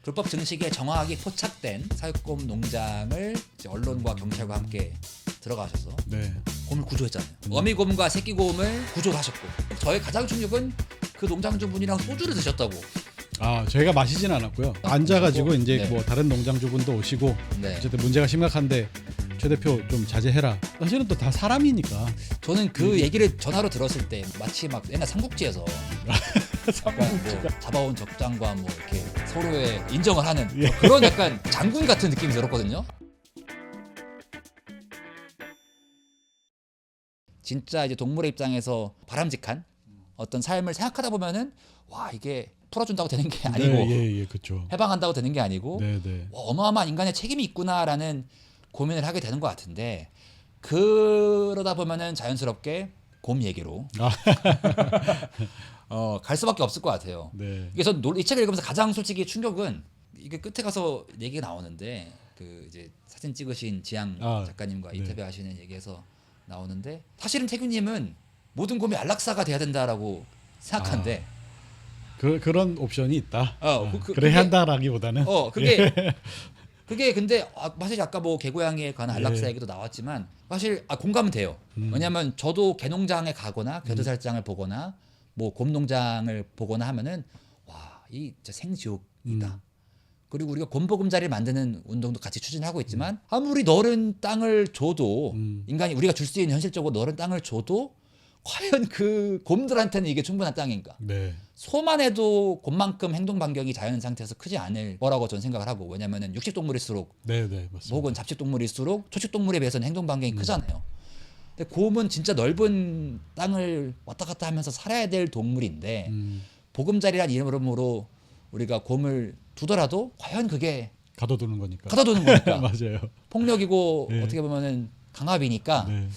불법 증식에 정확하게 포착된 사육곰 농장을 이제 언론과 경찰과 함께 들어가셔서 네. 곰을 구조했잖아요. 어미곰과 새끼곰을 구조하셨고 저의 가장 충격은 그 농장주분이랑 소주를 드셨다고. 아 저희가 마시진 않았고요. 앉아가지고 이제 네. 뭐 다른 농장주분도 오시고 네. 어쨌든 문제가 심각한데 최 대표 좀 자제해라. 사실은 또 다 사람이니까. 저는 그 얘기를 전화로 들었을 때 마치 막 옛날 삼국지에서 약간 뭐 잡아온 적장과 뭐 이렇게 서로의 인정을 하는 예. 그런 약간 장군 같은 느낌이 들었거든요. 진짜 이제 동물의 입장에서 바람직한 어떤 삶을 생각하다 보면은 와 이게 풀어준다고 되는 게 아니고 예, 그렇죠. 해방한다고 되는 게 아니고 네. 와, 어마어마한 인간의 책임이 있구나라는 고민을 하게 되는 것 같은데 그러다 보면은 자연스럽게 곰 얘기로 갈 수밖에 없을 것 같아요. 네. 그래서 이 책을 읽으면서 가장 솔직히 충격은 이게 끝에 가서 얘기가 나오는데 그 이제 사진 찍으신 지향 작가님과 네. 인터뷰하시는 얘기에서 나오는데 사실은 태균님은 모든 곰이 안락사가 돼야 된다라고 생각한데 그런 옵션이 있다. 그래 그게- 한다라기보다는 그게 근데 사실 아까 뭐 개고양이에 관한 안락사 예. 얘기도 나왔지만 사실 공감은 돼요. 왜냐하면 저도 개농장에 가거나 겨드살장을 보거나 뭐 곰농장을 보거나 하면은 와 이 진짜 생지옥이다. 그리고 우리가 곰보금자리를 만드는 운동도 같이 추진하고 있지만 아무리 넓은 땅을 줘도 인간이 우리가 줄 수 있는 현실적으로 넓은 땅을 줘도 과연 그 곰들한테는 이게 충분한 땅인가? 네. 소만 해도 곰만큼 행동 반경이 자연 상태에서 크지 않을 거라고 저는 생각을 하고 왜냐면은 육식동물일수록 네, 맞습니다. 혹은 잡식동물일수록 초식동물에 비해서는 행동 반경이 크잖아요. 근데 곰은 진짜 넓은 땅을 왔다 갔다 하면서 살아야 될 동물인데 보금자리란 이름으로 우리가 곰을 두더라도 과연 그게 가둬두는 거니까. 가둬두는 거니까 맞아요. 폭력이고 네. 어떻게 보면은 강압이니까 네.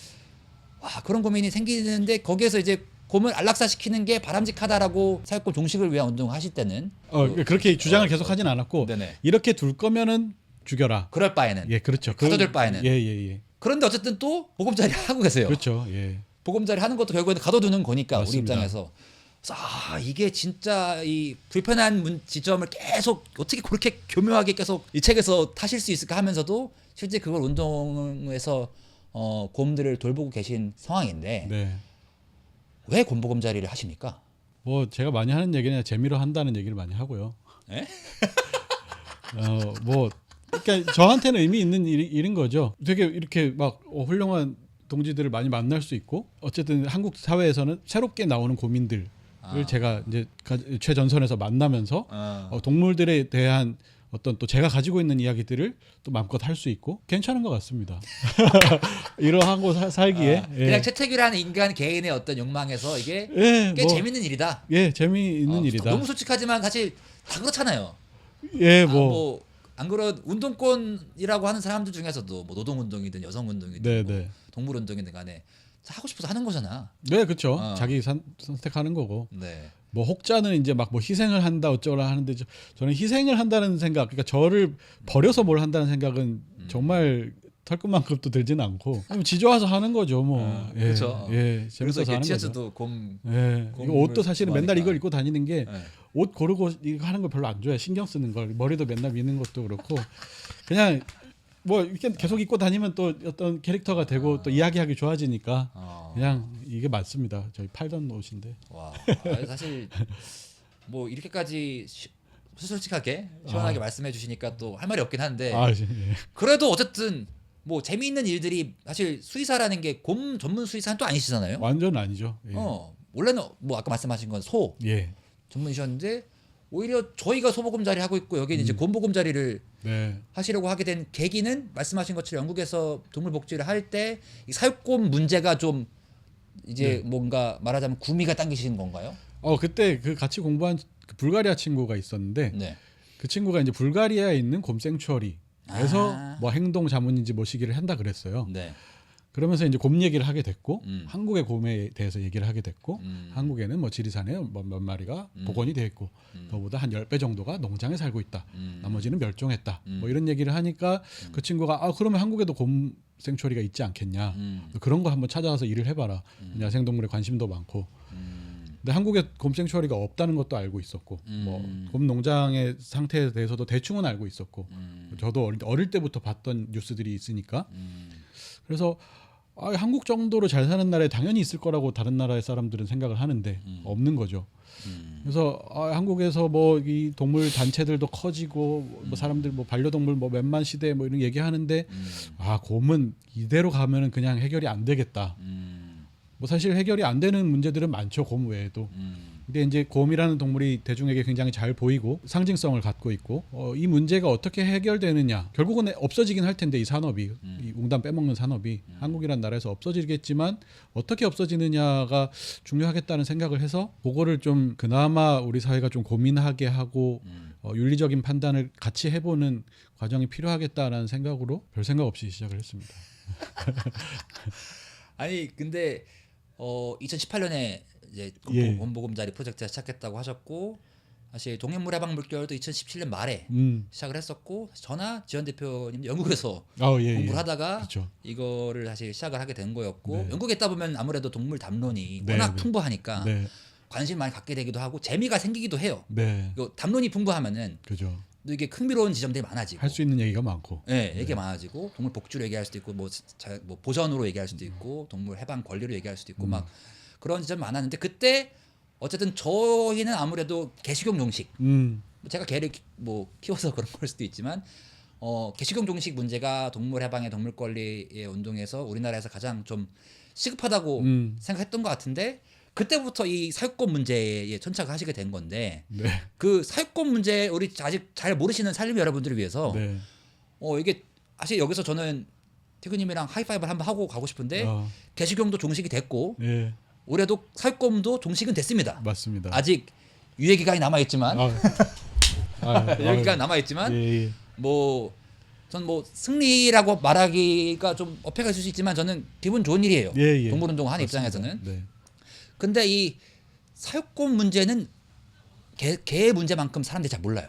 와 그런 고민이 생기는데 거기에서 이제 곰을 안락사시키는 게 바람직하다라고 사육곰 종식을 위한 운동을 하실 때는 그렇게 주장을 계속 하진 않았고 네네. 이렇게 둘 거면은 죽여라. 그럴 바에는 예, 그렇죠. 가둬둘 바에는 예. 그런데 어쨌든 또 보금자리 하고 계세요. 그렇죠. 예. 보금자리 하는 것도 결국에는 가둬두는 거니까 맞습니다. 우리 입장에서 그래서 이게 진짜 이 불편한 지점을 계속 어떻게 그렇게 교묘하게 계속 이 책에서 타실 수 있을까 하면서도 실제 그걸 운동에서 곰들을 돌보고 계신 상황인데 네. 왜 곰보금자리를 하십니까? 뭐 제가 많이 하는 얘기는 재미로 한다는 얘기를 많이 하고요. 예? 뭐 그러니까 저한테는 의미 있는 일인 거죠. 되게 이렇게 막 훌륭한 동지들을 많이 만날 수 있고 어쨌든 한국 사회에서는 새롭게 나오는 고민들을 제가 이제 최전선에서 만나면서 동물들에 대한 어떤 또 제가 가지고 있는 이야기들을 또 마음껏 할 수 있고 괜찮은 것 같습니다. 이러하고 살기에 그냥 채택이라는 인간 개인의 어떤 욕망에서 이게 예, 꽤 재밌는 일이다. 예, 재미있는 일이다. 너무 솔직하지만 사실 다 그렇잖아요. 예, 안 그런 운동권이라고 하는 사람들 중에서도 뭐 노동운동이든 여성운동이든 네. 뭐 동물운동이든 간에 하고 싶어서 하는 거잖아. 네, 그렇죠. 자기 선택하는 거고. 네. 뭐 혹자는 이제 막 뭐 희생을 한다 어쩌라 하는데 저는 희생을 한다는 생각, 그러니까 저를 버려서 뭘 한다는 생각은 정말 털끝만큼도 들지는 않고 그냥 지져와서 하는 거죠, 뭐. 예, 그렇죠. 예, 그래서 재밌어서 하는 거죠. 티셔츠도 곰. 예, 이거 옷도 사실은 맨날 좋아하니까. 이걸 입고 다니는 게 네. 옷 고르고 이거 하는 걸 별로 안 좋아해. 신경 쓰는 걸 머리도 맨날 미는 것도 그렇고 그냥 뭐 이렇게 계속 입고 다니면 또 어떤 캐릭터가 되고 또 이야기하기 좋아지니까 그냥 이게 맞습니다. 저희 팔던 옷인데. 와, 사실 뭐 이렇게까지 솔직하게 시원하게 말씀해 주시니까 또 할 말이 없긴 한데 예. 그래도 어쨌든 뭐 재미있는 일들이 사실 수의사라는 게 곰 전문 수의사는 또 아니시잖아요. 완전 아니죠. 예. 원래는 뭐 아까 말씀하신 건 소 예. 전문이셨는데 오히려 저희가 소보금자리 하고 있고 여기는 이제 곰보금자리를 네. 하시려고 하게 된 계기는 말씀하신 것처럼 영국에서 동물복지를 할 때 이 사육곰 문제가 좀 이제 뭔가 말하자면 구미가 당기시는 건가요? 그때 그 같이 공부한 그 불가리아 친구가 있었는데 네. 그 친구가 이제 불가리아에 있는 곰 생추어리에서 뭐 행동 자문인지 모시기를 한다 그랬어요. 네. 그러면서 이제 곰 얘기를 하게 됐고 한국의 곰에 대해서 얘기를 하게 됐고 한국에는 뭐 지리산에 몇 마리가 복원이 되어 있고 그거보다 한 10배 정도가 농장에 살고 있다. 나머지는 멸종했다. 뭐 이런 얘기를 하니까 그 친구가 그러면 한국에도 곰 생추어리가 있지 않겠냐. 그런 거 한번 찾아와서 일을 해봐라. 야생동물에 관심도 많고 근데 한국에 곰 생추어리가 없다는 것도 알고 있었고 뭐 곰 농장의 상태에 대해서도 대충은 알고 있었고 저도 어릴 때부터 봤던 뉴스들이 있으니까 그래서 한국 정도로 잘 사는 나라에 당연히 있을 거라고 다른 나라의 사람들은 생각을 하는데 없는 거죠. 그래서 한국에서 뭐 이 동물 단체들도 커지고 뭐 사람들 뭐 반려동물 뭐 몇만 시대 뭐 이런 얘기하는데 곰은 이대로 가면은 그냥 해결이 안 되겠다. 뭐 사실 해결이 안 되는 문제들은 많죠. 곰 외에도. 근데 이제 곰이라는 동물이 대중에게 굉장히 잘 보이고 상징성을 갖고 있고 이 문제가 어떻게 해결되느냐 결국은 없어지긴 할 텐데 이 산업이 이 웅담 빼먹는 산업이 한국이라는 나라에서 없어지겠지만 어떻게 없어지느냐가 중요하겠다는 생각을 해서 그거를 좀 그나마 우리 사회가 좀 고민하게 하고 윤리적인 판단을 같이 해보는 과정이 필요하겠다라는 생각으로 별 생각 없이 시작을 했습니다. 아니 근데 2018년에 이제 예. 곰보금자리 프로젝트가 시작했다고 하셨고 사실 동해물 해방 물결도 2017년 말에 시작을 했었고 저나 지원 대표님 영국에서 공부를 하다가 그렇죠. 이거를 사실 시작을 하게 된 거였고 네. 영국에 있다 보면 아무래도 동물 담론이 네, 워낙 네. 풍부하니까 네, 관심 많이 갖게 되기도 하고 재미가 생기기도 해요. 네, 이거 담론이 풍부하면은 그죠. 또 이게 흥미로운 지점들이 많아지고 할 수 있는 얘기가 많고. 네, 얘기 많아지고 동물 복주로 얘기할 수도 있고 뭐 보전으로 얘기할 수도 있고 동물 해방 권리로 얘기할 수도 있고 막 그런 지점이 많았는데 그때 어쨌든 저희는 아무래도 개식용 종식 제가 개를 뭐 키워서 그런 걸 수도 있지만 개식용 종식 문제가 동물 해방의 동물 권리의 운동에서 우리나라에서 가장 좀 시급하다고 생각했던 것 같은데 그때부터 이 사육권 문제에 천착을 하시게 된 건데 네, 그 사육권 문제 우리 아직 잘 모르시는 살림 여러분들을 위해서 네. 이게 사실 여기서 저는 태규님이랑 하이파이브를 한번 하고 가고 싶은데 개식용도 종식이 됐고 네, 올해도 사육권도 종식은 됐습니다. 맞습니다. 아직 유예 기간이 남아 있지만 유예 기간 남아 있지만 예, 예. 뭐 전 뭐 승리라고 말하기가 좀 어폐가 있을 수 있지만 저는 기분 좋은 일이에요. 예, 예. 동물운동 하는 맞습니다. 입장에서는. 네. 근데 이 사육권 문제는 개의 문제만큼 사람들이 잘 몰라요.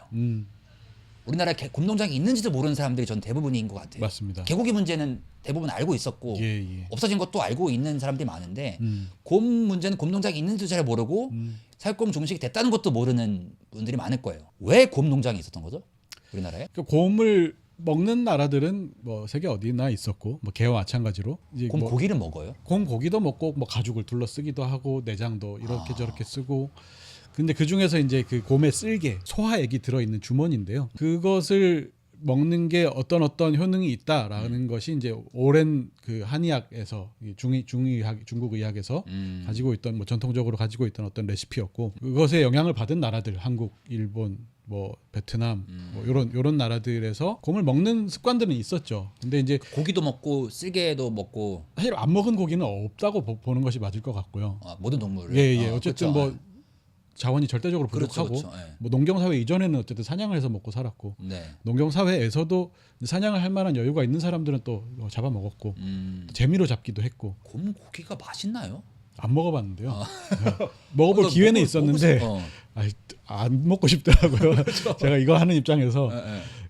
우리나라에 곰농장이 있는지도 모르는 사람들이 전 대부분인 것 같아요. 맞습니다. 개고기 문제는 대부분 알고 있었고 예, 예. 없어진 것도 알고 있는 사람들이 많은데 곰 문제는 곰농장이 있는지도 잘 모르고 사육권 종식이 됐다는 것도 모르는 분들이 많을 거예요. 왜 곰농장이 있었던 거죠? 우리나라에? 그 곰을 먹는 나라들은 뭐 세계 어디나 있었고 뭐 개와 마찬가지로 이제 곰 뭐 고기를 먹어요? 곰 고기도 먹고 뭐 가죽을 둘러 쓰기도 하고 내장도 이렇게 저렇게 쓰고 근데 그 중에서 이제 그 곰의 쓸개 소화액이 들어있는 주머니인데요. 그것을 먹는 게 어떤 효능이 있다라는 것이 이제 오랜 그 한의학에서 중국 의학에서 가지고 있던 뭐 전통적으로 가지고 있던 어떤 레시피였고 그것에 영향을 받은 나라들 한국, 일본, 뭐 베트남 뭐 요런 나라들에서 곰을 먹는 습관들은 있었죠. 근데 이제 고기도 먹고 쓸개도 먹고 사실 안 먹은 고기는 없다고 보는 것이 맞을 것 같고요. 모든 동물을 예. 어쨌든 그렇죠. 뭐 자원이 절대적으로 부족하고 그렇죠. 예. 뭐 농경 사회 이전에는 어쨌든 사냥을 해서 먹고 살았고 네. 농경 사회에서도 사냥을 할 만한 여유가 있는 사람들은 또 잡아 먹었고 재미로 잡기도 했고 곰 고기가 맛있나요? 안 먹어봤는데요. 먹어볼 기회는 있었는데 안 먹고 싶더라고요. 제가 이거 하는 입장에서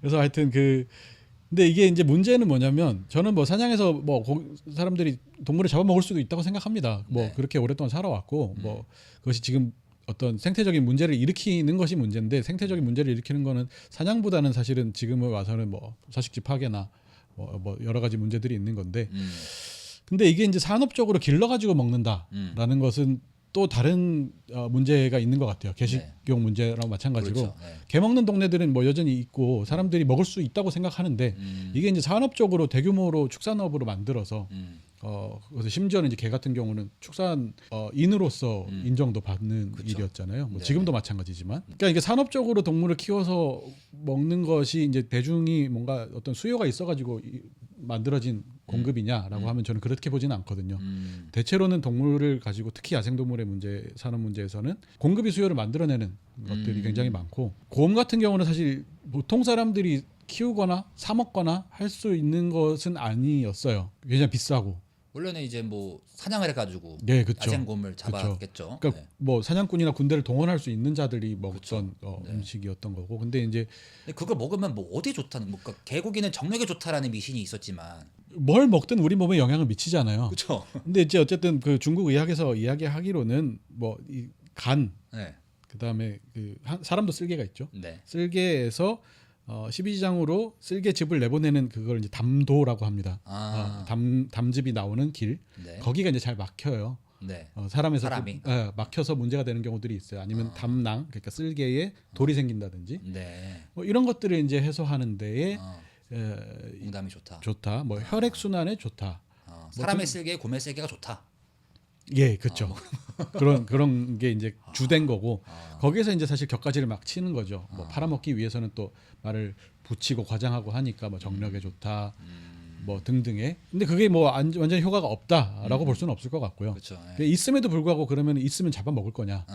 그래서 하여튼 근데 이게 이제 문제는 뭐냐면 저는 뭐 사냥해서 뭐 사람들이 동물을 잡아먹을 수도 있다고 생각합니다. 뭐 그렇게 오랫동안 살아왔고 뭐 그것이 지금 어떤 생태적인 문제를 일으키는 것이 문제인데 생태적인 문제를 일으키는 거는 사냥보다는 사실은 지금에 와서는 뭐 서식지 파괴나 뭐 여러 가지 문제들이 있는 건데 근데 이게 이제 산업적으로 길러가지고 먹는다라는 것은 또 다른 문제가 있는 것 같아요. 개식용 문제랑 마찬가지로 그렇죠. 네. 개 먹는 동네들은 뭐 여전히 있고 사람들이 먹을 수 있다고 생각하는데 이게 이제 산업적으로 대규모로 축산업으로 만들어서 그래서 심지어는 이제 개 같은 경우는 축산인으로서 인정도 받는 그렇죠. 일이었잖아요. 뭐 네. 지금도 마찬가지지만, 그러니까 이게 산업적으로 동물을 키워서 먹는 것이 이제 대중이 뭔가 어떤 수요가 있어가지고 만들어진 공급이냐라고 하면 저는 그렇게 보지는 않거든요. 대체로는 동물을 가지고 특히 야생동물의 문제, 산업 문제에서는 공급이 수요를 만들어내는 것들이 굉장히 많고 곰 같은 경우는 사실 보통 사람들이 키우거나 사 먹거나 할 수 있는 것은 아니었어요. 굉장히 비싸고. 원래는 이제 뭐 사냥을 해가지고 네, 그쵸. 야생곰을 잡았겠죠. 그러니까 네. 뭐 사냥꾼이나 군대를 동원할 수 있는 자들이 먹던 그쵸. 네. 음식이었던 거고. 근데 이제 근데 그걸 먹으면 뭐 어디 좋다는 뭐 그러니까 개고기는 정력에 좋다라는 미신이 있었지만 뭘 먹든 우리 몸에 영향을 미치잖아요. 그렇죠. 근데 이제 어쨌든 그 중국 의학에서 이야기하기로는 뭐 이 간, 네. 그다음에 사람도 쓸개가 있죠. 네. 쓸개에서 12지장으로 쓸개즙을 내보내는 그걸 이제 담도라고 합니다. 담즙이 나오는 길. 네. 거기가 이제 잘 막혀요. 네. 사람이 막혀서 문제가 되는 경우들이 있어요. 아니면 담낭, 그러니까 쓸개에 돌이 생긴다든지. 네. 뭐 이런 것들을 이제 해소하는 데에 웅담이 좋다. 좋다. 뭐 혈액 순환에 좋다. 사람의 쓸개, 곰의 쓸개가 좋다. 예, 그렇죠. 그런 게 이제 주된 거고 거기에서 이제 사실 격가지를 막 치는 거죠. 뭐 팔아먹기 위해서는 또 말을 붙이고 과장하고 하니까 뭐 정력에 좋다, 뭐 등등의. 근데 그게 뭐 완전히 효과가 없다라고 볼 수는 없을 것 같고요. 그렇죠. 있음에도 불구하고 그러면 있으면 잡아먹을 거냐?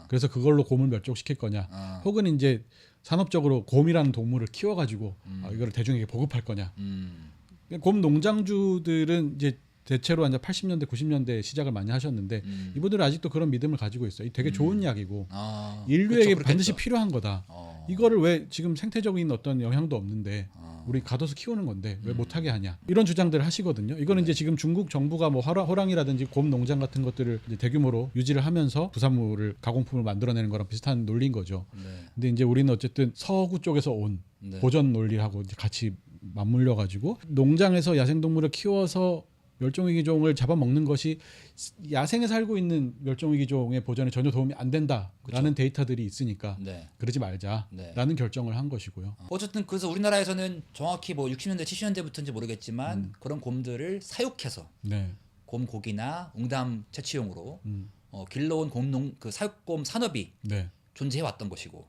그래서 그걸로 곰을 멸종시킬 거냐? 혹은 이제 산업적으로 곰이라는 동물을 키워가지고 이거를 대중에게 보급할 거냐? 곰 농장주들은 이제 대체로 이제 80년대, 90년대 시작을 많이 하셨는데 이분들은 아직도 그런 믿음을 가지고 있어요. 되게 좋은 약이고 인류에게 그렇죠, 반드시 필요한 거다. 이거를 왜 지금 생태적인 어떤 영향도 없는데 우리 가둬서 키우는 건데 왜 못하게 하냐? 이런 주장들을 하시거든요. 이거는 이제 지금 중국 정부가 뭐 호랑이라든지 곰 농장 같은 것들을 이제 대규모로 유지를 하면서 부산물을 가공품을 만들어내는 거랑 비슷한 논리인 거죠. 근데 이제 우리는 어쨌든 서구 쪽에서 온 보전 논리하고 이제 같이 맞물려 가지고 농장에서 야생동물을 키워서 멸종위기종을 잡아먹는 것이 야생에 살고 있는 멸종위기종의 보전에 전혀 도움이 안 된다라는 그렇죠. 데이터들이 있으니까 그러지 말자라는 결정을 한 것이고요. 어쨌든 그래서 우리나라에서는 정확히 뭐 60년대, 70년대부터인지 모르겠지만 그런 곰들을 사육해서 곰 고기나 웅담 채취용으로 길러온 그 사육곰 산업이 존재해 왔던 것이고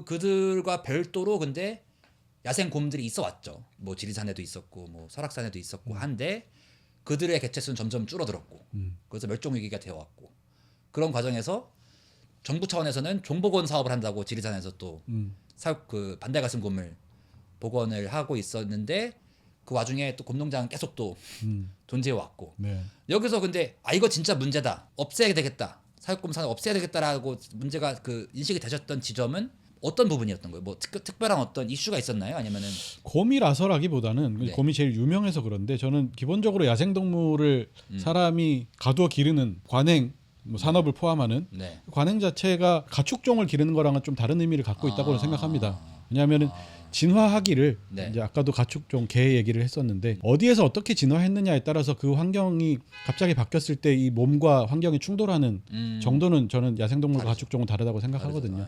그들과 별도로 근데 야생 곰들이 있어 왔죠. 뭐 지리산에도 있었고 뭐 설악산에도 있었고 한데 그들의 개체수는 점점 줄어들었고 그래서 멸종 위기가 되어 왔고 그런 과정에서 정부 차원에서는 종복원 사업을 한다고 지리산에서 또 사육 그 반달가슴곰을 복원을 하고 있었는데 그 와중에 또 곰농장은 계속 또 존재해 왔고 여기서 근데 이거 진짜 문제다. 없애야 되겠다. 사육곰 산업 없애야 되겠다라고 문제가 그 인식이 되셨던 지점은 어떤 부분이었던 거예요? 뭐 특별한 어떤 이슈가 있었나요? 아니면은 곰이라서라기보다는 곰이 제일 유명해서 그런데 저는 기본적으로 야생동물을 사람이 가두어 기르는 관행 뭐 산업을 포함하는 관행 자체가 가축종을 기르는 거랑은 좀 다른 의미를 갖고 있다고 생각합니다. 왜냐하면은 진화하기를 이제 아까도 가축종 개 얘기를 했었는데 어디에서 어떻게 진화했느냐에 따라서 그 환경이 갑자기 바뀌었을 때 이 몸과 환경이 충돌하는 정도는 저는 야생동물과 가축종은 다르다고 생각하거든요.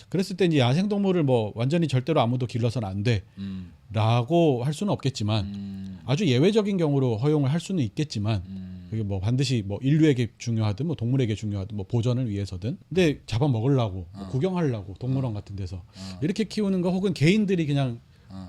그랬을 때 이제 야생동물을 뭐 완전히 절대로 아무도 길러서는 안 돼라고 할 수는 없겠지만 아주 예외적인 경우로 허용을 할 수는 있겠지만 그게 뭐 반드시 뭐 인류에게 중요하든 뭐 동물에게 중요하든 뭐 보전을 위해서든 근데 잡아먹으려고 뭐 구경하려고 동물원 같은 데서 이렇게 키우는 거 혹은 개인들이 그냥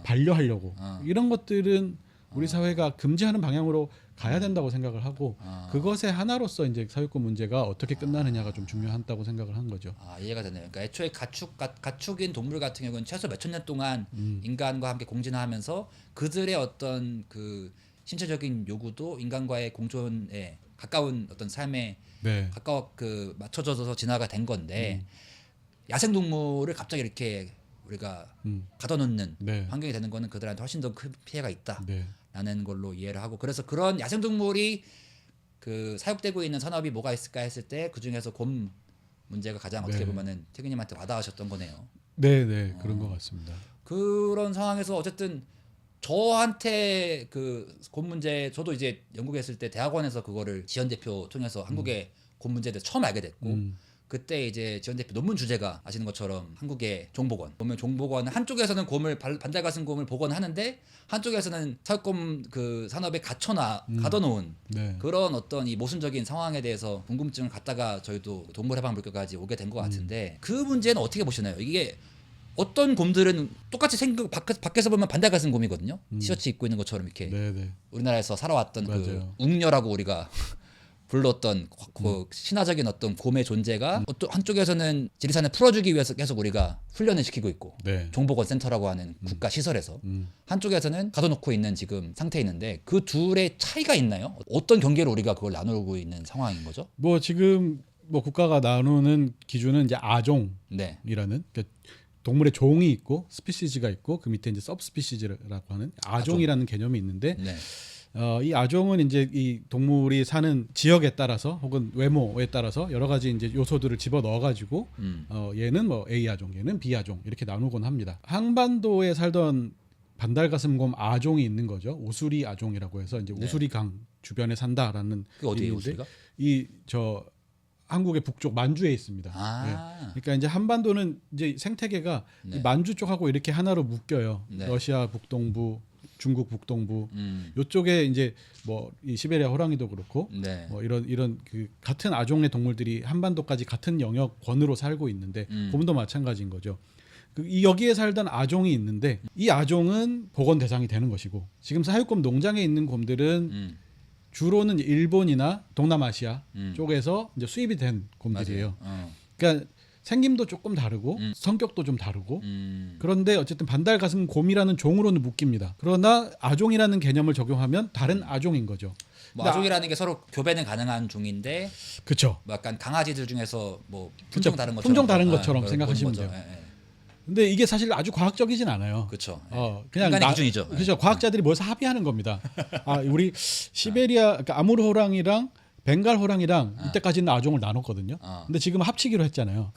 반려하려고 이런 것들은 우리 사회가 금지하는 방향으로 가야 된다고 생각을 하고 그것의 하나로서 이제 사육권 문제가 어떻게 끝나느냐가 좀 중요하다고 생각을 한 거죠. 이해가 되네요. 그러니까 애초에 가축인 동물 같은 경우는 최소 몇천 년 동안 인간과 함께 공진하면서 그들의 어떤 그 신체적인 요구도 인간과의 공존에 가까운 어떤 삶에 가까워 그 맞춰져서 진화가 된 건데 야생 동물을 갑자기 이렇게 우리가 가둬놓는 환경이 되는 거는 그들한테 훨씬 더 큰 피해가 있다라는 걸로 이해를 하고 그래서 그런 야생 동물이 그 사육되고 있는 산업이 뭐가 있을까 했을 때 그 중에서 곰 문제가 가장 어떻게 보면은 태균님한테 와닿으셨던 거네요. 네, 그런 것 같습니다. 그런 상황에서 어쨌든 저한테 그 곰 문제 저도 이제 영국에 있을 때 대학원에서 그거를 지연 대표 통해서 한국의 곰 문제에 대해서 처음 알게 됐고 그때 이제 지연 대표 논문 주제가 아시는 것처럼 한국의 종복원 보면 종복원은 한쪽에서는 곰을 반달가슴곰을 복원하는데 한쪽에서는 사육곰 그 산업에 가둬놓은 그런 어떤 이 모순적인 상황에 대해서 궁금증을 갖다가 저희도 동물해방물교까지 오게 된 것 같은데 그 문제는 어떻게 보시나요? 이게 어떤 곰들은 똑같이 생긴 밖에서 보면 반달가슴곰이거든요. 티셔츠 입고 있는 것처럼 이렇게 우리나라에서 살아왔던 그 웅녀라고 우리가 불렀던 그 신화적인 어떤 곰의 존재가 또 한쪽에서는 지리산을 풀어주기 위해서 계속 우리가 훈련을 시키고 있고 종복원 센터라고 하는 국가 시설에서 한쪽에서는 가둬놓고 있는 지금 상태에 있는데 그 둘의 차이가 있나요? 어떤 경계로 우리가 그걸 나누고 있는 상황인 거죠? 뭐 지금 뭐 국가가 나누는 기준은 이제 아종이라는 그러니까 동물의 종이 있고 스피시즈가 있고 그 밑에 이제 서브스피시즈라고 하는 아종이라는 개념이 있는데 이 아종은 이제 이 동물이 사는 지역에 따라서 혹은 외모에 따라서 여러 가지 이제 요소들을 집어 넣어가지고 얘는 뭐 A 아종, 얘는 B 아종 이렇게 나누곤 합니다. 한반도에 살던 반달가슴곰 아종이 있는 거죠. 우수리 아종이라고 해서 이제 네. 우수리강 주변에 산다라는 그 어디예요, 의미인데 우리가? 이 저 한국의 북쪽 만주에 있습니다. 아. 그러니까 이제 한반도는 이제 생태계가 네. 이 만주 쪽하고 이렇게 하나로 묶여요. 네. 러시아 북동부, 중국 북동부 요쪽에 이제 뭐 이 시베리아 호랑이도 그렇고 네. 뭐 이런 그 같은 아종의 동물들이 한반도까지 같은 영역권으로 살고 있는데 곰도 마찬가지인 거죠. 이 여기에 살던 아종이 있는데 이 아종은 복원 대상이 되는 것이고 지금 사육곰 농장에 있는 곰들은 주로는 일본이나 동남아시아 쪽에서 이제 수입이 된 곰들이에요. 그러니까 생김도 조금 다르고 성격도 좀 다르고 그런데 어쨌든 반달가슴 곰이라는 종으로는 묶입니다. 그러나 아종이라는 개념을 적용하면 다른 아종인 거죠. 뭐 아종이라는 게 서로 교배는 가능한 종인데 그렇죠. 뭐 약간 강아지들 중에서 뭐 품종 다른 것처럼 품종 다른 것처럼 그걸 생각하시면 보는 돼요. 거죠. 예, 예. 근데 이게 사실 아주 과학적이진 않아요. 그렇죠. 그냥 인간의 기준이죠. 그렇죠. 과학자들이 모여서 합의하는 겁니다. 우리 시베리아 그러니까 아무르 호랑이랑 벵갈 호랑이랑 이때까지는 아종을 나눴거든요. 근데 지금 합치기로 했잖아요.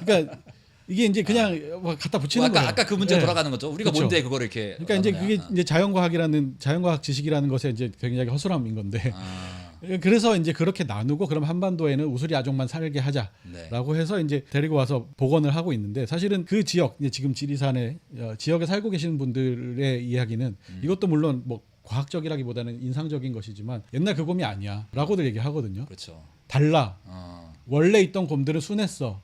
그러니까 이게 이제 그냥 뭐 갖다 붙이는 뭐 거예요. 아까 그 문제 네. 돌아가는 거죠. 우리가 그렇죠. 뭔데 그거를 이렇게 그러니까 이제 하느냐. 그게 이제 자연과학 지식이라는 것에 이제 굉장히 허술함인 건데 아. 그래서 이제 그렇게 나누고 그럼 한반도에는 우수리 아종만 살게 하자라고 네. 해서 이제 데리고 와서 복원을 하고 있는데 사실은 그 지역 이제 지금 지리산에 지역에 살고 계시는 분들의 이야기는 이것도 물론 뭐 과학적이라기보다는 인상적인 것이지만 옛날 그 곰이 아니야라고들 얘기하거든요. 그렇죠. 달라. 어. 원래 있던 곰들은 순했어.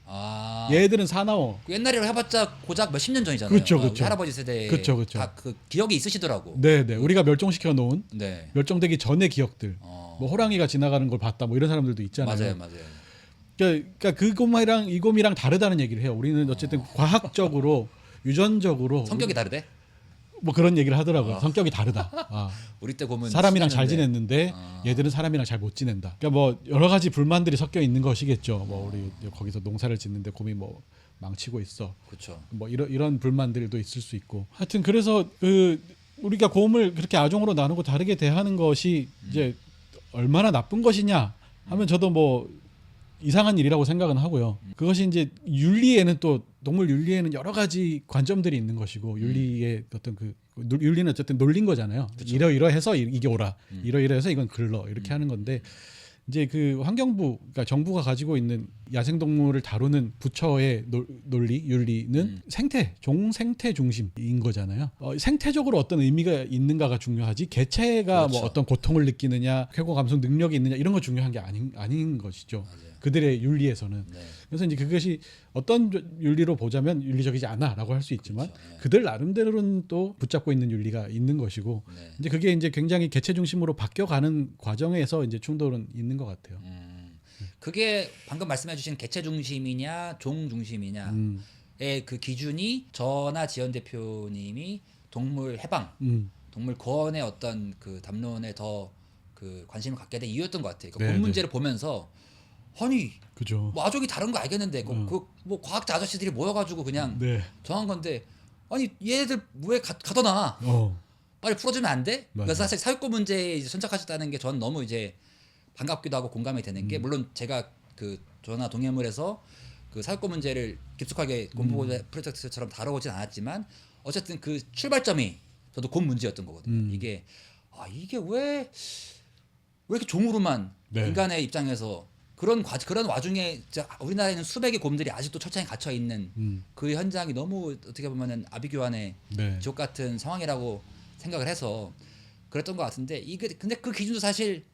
아. 얘들은 사나워. 그 옛날이라고 해봤자 고작 몇십 년 전이잖아요. 그렇죠, 우리 그렇죠. 할아버지 세대 그렇죠, 그렇죠. 다그 기억이 있으시더라고. 네네. 우리가 멸종시켜 놓은 네. 멸종되기 전의 기억들. 뭐 호랑이가 지나가는 걸 봤다. 뭐 이런 사람들도 있잖아요. 맞아요. 그러니까 그 곰이랑 이 곰이랑 다르다는 얘기를 해요. 우리는 어쨌든 과학적으로 유전적으로 성격이 다르대? 뭐 그런 얘기를 하더라고요. 성격이 다르다. 우리 때 곰은 사람이랑 잘 친했는데. 지냈는데 얘들은 사람이랑 잘 못 지낸다. 그러니까 뭐 여러 가지 불만들이 섞여 있는 것이겠죠. 뭐 우리 거기서 농사를 짓는데 곰이 뭐 망치고 있어. 그렇죠. 뭐 이런 불만들도 있을 수 있고. 하여튼 그래서 그 우리가 곰을 그렇게 아종으로 나누고 다르게 대하는 것이 이제 얼마나 나쁜 것이냐 하면 저도 뭐 이상한 일이라고 생각은 하고요. 그것이 이제 윤리에는 또 동물 윤리에는 여러 가지 관점들이 있는 것이고 윤리의 어떤 그 윤리는 어쨌든 놀린 거잖아요. 이러이러해서 이게 옳아. 이러이러해서 이건 글러 이렇게 하는 건데 이제 그 환경부 그러니까 정부가 가지고 있는 야생동물을 다루는 부처의 논리 윤리는 생태 중심인 거잖아요. 생태적으로 어떤 의미가 있는가가 중요하지 개체가 그렇죠. 뭐 어떤 고통을 느끼느냐 쾌고 감성 능력이 있느냐 이런 거 중요한 게 아닌 것이죠. 맞아요. 그들의 윤리에서는. 네. 그래서 이제 그것이 어떤 윤리로 보자면 윤리적이지 않아라고 할 수 있지만 그렇죠. 네. 그들 나름대로는 또 붙잡고 있는 윤리가 있는 것이고 네. 이제 그게 이제 굉장히 개체 중심으로 바뀌어가는 과정에서 이제 충돌은 있는 것 같아요. 그게 방금 말씀해주신 개체 중심이냐 종 중심이냐의 그 기준이 저나 지연 대표님이 동물 해방, 동물 구원의 어떤 그 담론에 더 그 관심을 갖게 된 이유였던 것 같아요. 네, 본 문제를 보면서 아니 그죠. 뭐 아족이 다른 거 알겠는데 뭐 과학자 아저씨들이 모여가지고 그냥 네. 정한 건데 아니 얘네들 왜 가둬놔? 빨리 풀어주면 안 돼? 맞아요. 그래서 사실 사육고 문제에 이제 선착하셨다는 게 저는 너무 이제 반갑기도 하고 공감이 되는 게 물론 제가 그 저나 동해물에서 그 사육고 문제를 깊숙하게 공부 프로젝트처럼 다뤄보진 않았지만 어쨌든 그 출발점이 저도 곰 문제였던 거거든요. 이게 왜 이렇게 종으로만 네. 인간의 입장에서 그런 와중에 진짜 우리나라에는 수백의 곰들이 아직도 철창에 갇혀 있는 그 현장이 너무 어떻게 보면은 아비규환의 네. 지옥 같은 상황이라고 생각을 해서 그랬던 것 같은데 이게 근데 그 기준도 사실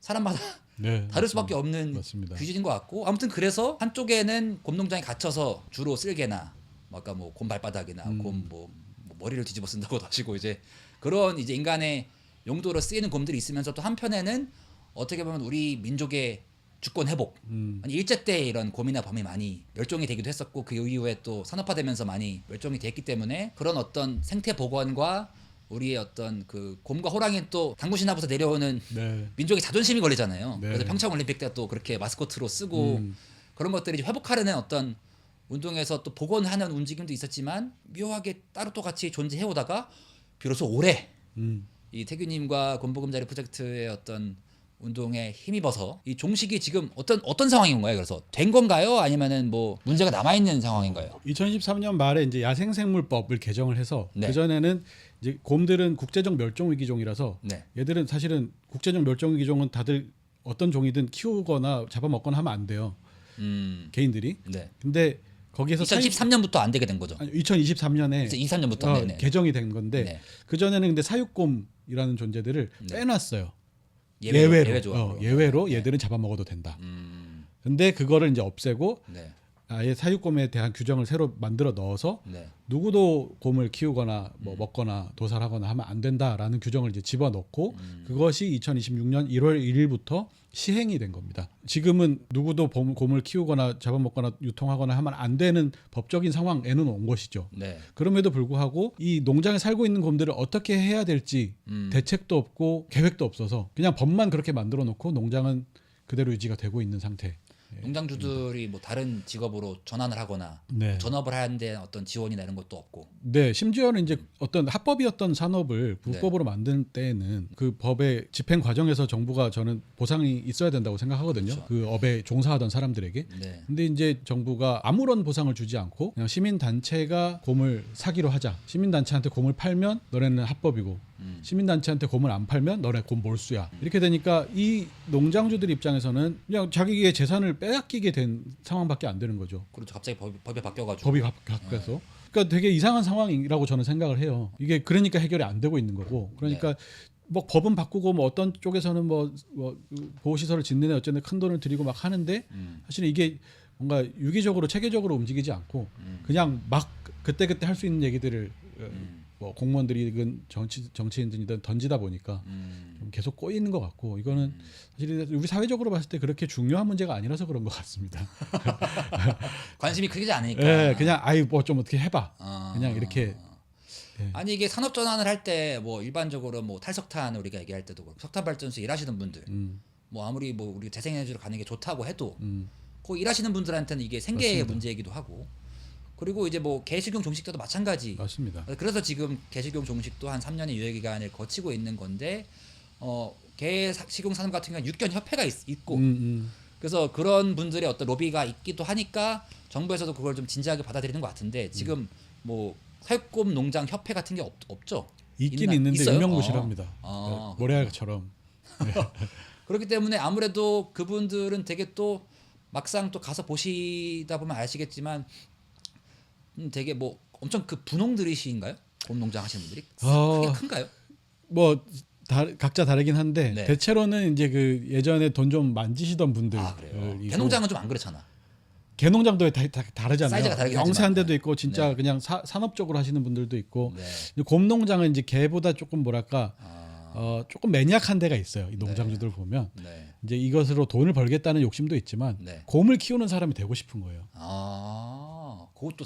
사람마다 네. 다를 수밖에 없는 맞습니다. 기준인 것 같고 아무튼 그래서 한쪽에는 곰농장에 갇혀서 주로 쓸개나 뭐 아까 뭐 곰 발바닥이나 곰 뭐 머리를 뒤집어 쓴다고도 하시고 이제 그런 이제 인간의 용도로 쓰이는 곰들이 있으면서 또 한편에는 어떻게 보면 우리 민족의 주권 회복 아니 일제 때 이런 곰이나 범이 많이 멸종이 되기도 했었고 그 이후에 또 산업화되면서 많이 멸종이 됐기 때문에 그런 어떤 생태 복원과 우리의 어떤 그 곰과 호랑이는 또 당구신화부터 내려오는 네. 민족의 자존심이 걸리잖아요. 네. 그래서 평창 올림픽 때 또 그렇게 마스코트로 쓰고 그런 것들이 이제 회복하려는 어떤 운동에서 또 복원하는 움직임도 있었지만 묘하게 따로 또 같이 존재해 오다가 비로소 올해 이 태규님과 곰보금자리 프로젝트의 어떤 운동에 힘입어서 이 종식이 지금 어떤 상황인 건가요? 그래서 된 건가요? 아니면은 뭐 문제가 남아 있는 상황인가요? 2023년 말에 이제 야생생물법을 개정을 해서 네. 그 전에는 이제 곰들은 국제적 멸종 위기종이라서 네. 얘들은 사실은 국제적 멸종 위기종은 다들 어떤 종이든 키우거나 잡아먹거나 하면 안 돼요. 개인들이. 네. 근데 거기에서 2013년부터 안 되게 된 거죠. 2023년에 23년부터 개정이 된 건데 네. 그 전에는 근데 사육곰이라는 존재들을 네. 빼놨어요. 예외로. 예외로 네. 얘들은 잡아먹어도 된다. 근데 그거를 이제 없애고 네. 아예 사육곰에 대한 규정을 새로 만들어 넣어서 네. 누구도 곰을 키우거나 뭐 먹거나 도살하거나 하면 안 된다라는 규정을 이제 집어넣고 그것이 2026년 1월 1일부터 시행이 된 겁니다. 지금은 누구도 곰을 키우거나 잡아먹거나 유통하거나 하면 안 되는 법적인 상황에는 온 것이죠. 네. 그럼에도 불구하고 이 농장에 살고 있는 곰들을 어떻게 해야 될지 대책도 없고 계획도 없어서 그냥 법만 그렇게 만들어 놓고 농장은 그대로 유지가 되고 있는 상태. 농장주들이 뭐 다른 직업으로 전환을 하거나 네. 전업을 하는데 어떤 지원이나 이런 것도 없고. 네, 심지어는 이제 어떤 합법이었던 산업을 불법으로 만든 때에는 그 법의 집행 과정에서 정부가 저는 보상이 있어야 된다고 생각하거든요. 그렇죠. 그 업에 종사하던 사람들에게. 네. 근데 이제 정부가 아무런 보상을 주지 않고 그냥 시민 단체가 곰을 사기로 하자. 시민 단체한테 곰을 팔면 너네는 합법이고 시민 단체한테 곰을 안 팔면 너네 곰 몰수야. 이렇게 되니까 이 농장주들 입장에서는 그냥 자기의 재산을 빼앗기게 된 상황밖에 안 되는 거죠. 그렇죠. 갑자기 법이 바뀌어가지고. 법이 바뀌어서. 그러니까 되게 이상한 상황이라고 저는 생각을 해요. 이게 그러니까 해결이 안 되고 있는 거고. 그러니까 뭐 법은 바꾸고 뭐 어떤 쪽에서는 뭐 보호시설을 짓는 애 어쨌든 큰 돈을 들이고 막 하는데 사실은 이게 뭔가 유기적으로 체계적으로 움직이지 않고 그냥 막 그때그때 할 수 있는 얘기들을 뭐 공무원들이든 정치인들이든 던지다 보니까 좀 계속 꼬이는 것 같고 이거는 사실 우리 사회적으로 봤을 때 그렇게 중요한 문제가 아니라서 그런 것 같습니다. 관심이 크지 않으니까. 네, 그냥 아이 뭐 좀 어떻게 해봐. 그냥 이렇게. 아니 이게 산업 전환을 할 때 뭐 일반적으로 뭐 탈석탄 우리가 얘기할 때도 그렇고 석탄 발전소 일하시는 분들 뭐 아무리 뭐 우리 재생에너지로 가는 게 좋다고 해도 그 일하시는 분들한테는 이게 생계의 맞습니다. 문제이기도 하고 그리고 이제 뭐 개식용 종식도 마찬가지. 맞습니다. 그래서 지금 개식용 종식도 한 3년의 유예 기간을 거치고 있는 건데 개식용 산업 같은 경우는 육견 협회가 있고 그래서 그런 분들의 어떤 로비가 있기도 하니까 정부에서도 그걸 좀 진지하게 받아들이는 것 같은데 지금 뭐 사육곰 농장 협회 같은 게 없죠? 있긴 있는데 있어요? 유명무실합니다. 아, 모래알처럼. 그렇기 때문에 아무래도 그분들은 되게 또 막상 또 가서 보시다 보면 아시겠지만 되게 뭐 엄청 그 분홍들이신가요? 곰 농장 하시는 분들이 크게 큰가요? 뭐 각자 다르긴 한데 네. 대체로는 이제 그 예전에 돈 좀 만지시던 분들. 아 그래요. 개농장은 좀 안 그렇잖아. 개농장도 다르잖아요. 사이즈가 다르긴 영세한 데도 하지만. 있고 진짜 네. 그냥 산업적으로 하시는 분들도 있고. 네. 곰농장은 이제 개보다 조금 뭐랄까 아, 조금 매니악한 데가 있어요. 이 농장주들 보면 네. 이제 이것으로 돈을 벌겠다는 욕심도 있지만 네. 곰을 키우는 사람이 되고 싶은 거예요. 아, 그것도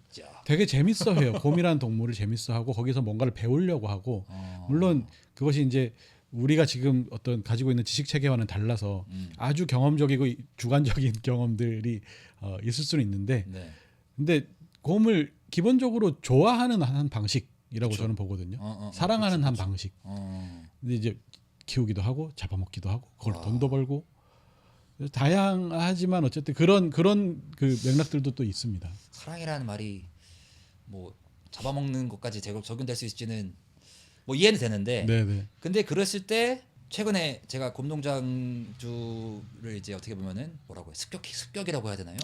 자. 되게 재밌어해요. 곰이라는 동물을 재밌어하고 거기서 뭔가를 배우려고 하고 물론 그것이 이제 우리가 지금 어떤 가지고 있는 지식 체계와는 달라서 아주 경험적이고 주관적인 경험들이 있을 수는 있는데 네. 근데 곰을 기본적으로 좋아하는 한 방식이라고 그쵸. 저는 보거든요. 어, 사랑하는 그쵸, 한 그쵸. 방식. 근데 이제 키우기도 하고 잡아먹기도 하고 그걸 돈도 벌고 다양하지만 어쨌든 그런 그 맥락들도 또 있습니다. 사랑이라는 말이 뭐 잡아먹는 것까지 적용될 수 있을지는 뭐 이해는 되는데 네네. 근데 그랬을 때 최근에 제가 곰농장주를 이제 어떻게 보면은 뭐라고 해 습격이라고 해야 되나요?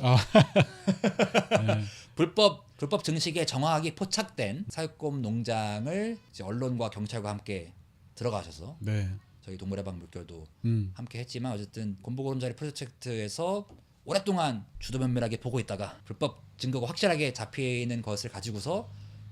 네. 불법 증식에 정확하게 포착된 사육곰 농장을 이제 언론과 경찰과 함께 들어가셔서 네. 저희 동물의방 물결도 음. 함께 했지만 어쨌든 곰보고름자리 프로젝트에서 오랫동안 주도 면밀하게 보고 있다가 불법 증거가 확실하게 잡히는 것을 가지고서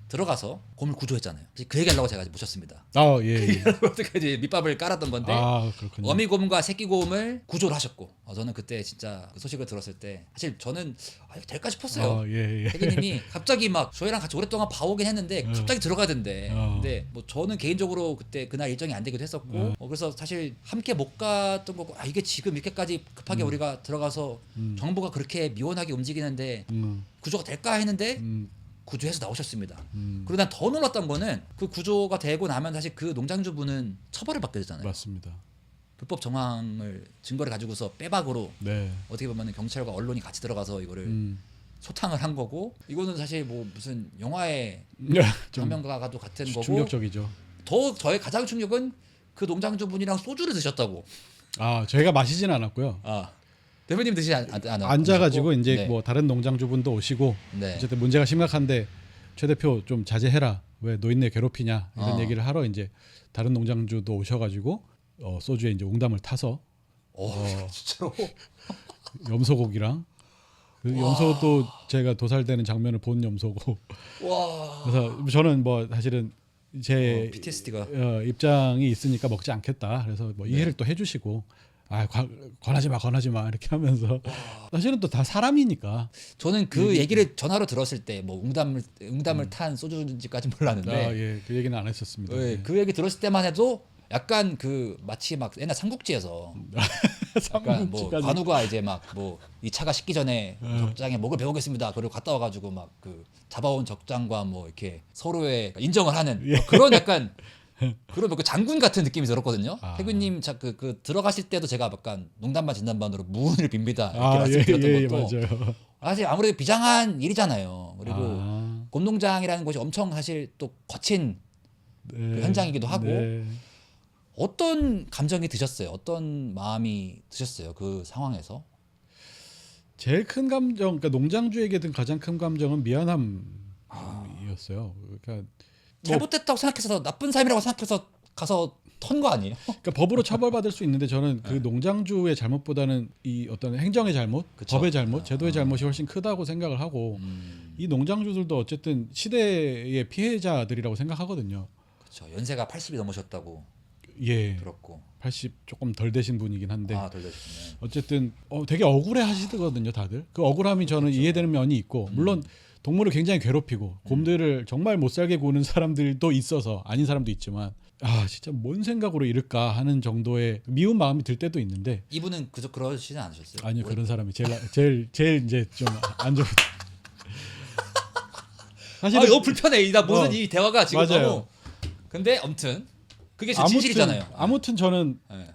들어가서 곰을 구조했잖아요. 그 얘기하려고 제가 모셨습니다. 아, 예. 예. 어떻게 이제 밑밥을 깔았던 건데 아, 그렇군요. 어미곰과 새끼곰을 구조를 하셨고 저는 그때 진짜 그 소식을 들었을 때 사실 저는 이거 될까 싶었어요. 아, 예, 예. 태기님이 갑자기 막 저희랑 같이 오랫동안 봐오긴 했는데 갑자기 들어가던데 근데 뭐 저는 개인적으로 그날 일정이 안 되기도 했었고 그래서 사실 함께 못 갔던 거고 이게 지금 이렇게까지 급하게 우리가 들어가서 정부가 그렇게 미원하게 움직이는데 구조가 될까 했는데 구조해서 나오셨습니다. 그리고 난 더 놀랐던 거는 그 구조가 되고 나면 사실 그 농장주분은 처벌을 받게 되잖아요. 맞습니다. 불법 정황을 증거를 가지고서 빼박으로 네. 어떻게 보면 경찰과 언론이 같이 들어가서 이거를 음. 소탕을 한 거고 이거는 사실 뭐 무슨 영화의 좀 장면과도 같은 거고 충격적이죠. 더 저의 가장 충격은 그 농장주분이랑 소주를 드셨다고. 아, 저희가 마시지는 않았고요. 아 대표님 드시지 앉아가지고 이제 네. 뭐 다른 농장주분도 오시고 네. 어쨌든 문제가 심각한데 최 대표 좀 자제해라. 왜 노인네 괴롭히냐 이런 얘기를 하러 이제 다른 농장주도 오셔가지고 소주에 이제 옹담을 타서 진짜로 염소고기랑 그 염소도 제가 도살되는 장면을 본 염소고 와 그래서 저는 뭐 사실은 제 PTSD가 입장이 있으니까 먹지 않겠다. 그래서 뭐 이해를 또 해주시고 권하지 마 이렇게 하면서 사실은 또 다 사람이니까. 저는 그 얘기를 전화로 들었을 때 뭐 응담을 탄 소주인지까지 몰랐는데 예, 그 얘기는 안 했었습니다. 네, 그 얘기 들었을 때만 해도 약간 그 마치 막 옛날 삼국지에서 약간 뭐 삼국지까지. 관우가 이제 막 뭐 이 차가 식기 전에 적장에 목을 베어보겠습니다. 그리고 갔다 와가지고 막 그 잡아온 적장과 뭐 이렇게 서로의 인정을 하는 뭐 그런 약간 그런 뭐 그 장군 같은 느낌이 들었거든요. 태균님 그 들어가실 때도 제가 약간 농담반 진담반으로 무운을 빕니다 이렇게 말씀드렸던 것도 맞아요. 사실 아무래도 비장한 일이잖아요. 그리고 곰농장이라는 곳이 엄청 사실 또 거친 그 현장이기도 하고 네. 어떤 감정이 드셨어요? 어떤 마음이 드셨어요? 그 상황에서? 제일 큰 감정, 그러니까 농장주에게 든 가장 큰 감정은 미안함이었어요. 그러니까 잘못됐다고 생각해서 나쁜 삶이라고 생각해서 가서 턴 거 아니에요? 그러니까 법으로 처벌받을 수 있는데 저는 그 농장주의 잘못보다는 이 어떤 행정의 잘못, 그쵸. 법의 잘못, 제도의 잘못이 훨씬 크다고 생각을 하고 이 농장주들도 어쨌든 시대의 피해자들이라고 생각하거든요. 그렇죠. 연세가 80이 넘으셨다고 예, 들었고 80 조금 덜 되신 분이긴 한데 덜 되셨네. 어쨌든 되게 억울해 하시거든요, 다들. 그 억울함이 저는 이해되는 면이 있고 물론 동물을 굉장히 괴롭히고 곰들을 정말 못 살게 구는 사람들도 있어서 아닌 사람도 있지만 진짜 뭔 생각으로 이럴까 하는 정도의 미운 마음이 들 때도 있는데 이분은 그러시진 않으셨어요? 아니요, 그런 사람이 제일 이제 좀 안 좋은 사실은 너무 불편해. 나 모든 이 대화가 지금 맞아요. 너무. 근데 아무튼 그게 제 진실이잖아요. 아무튼 저는 네.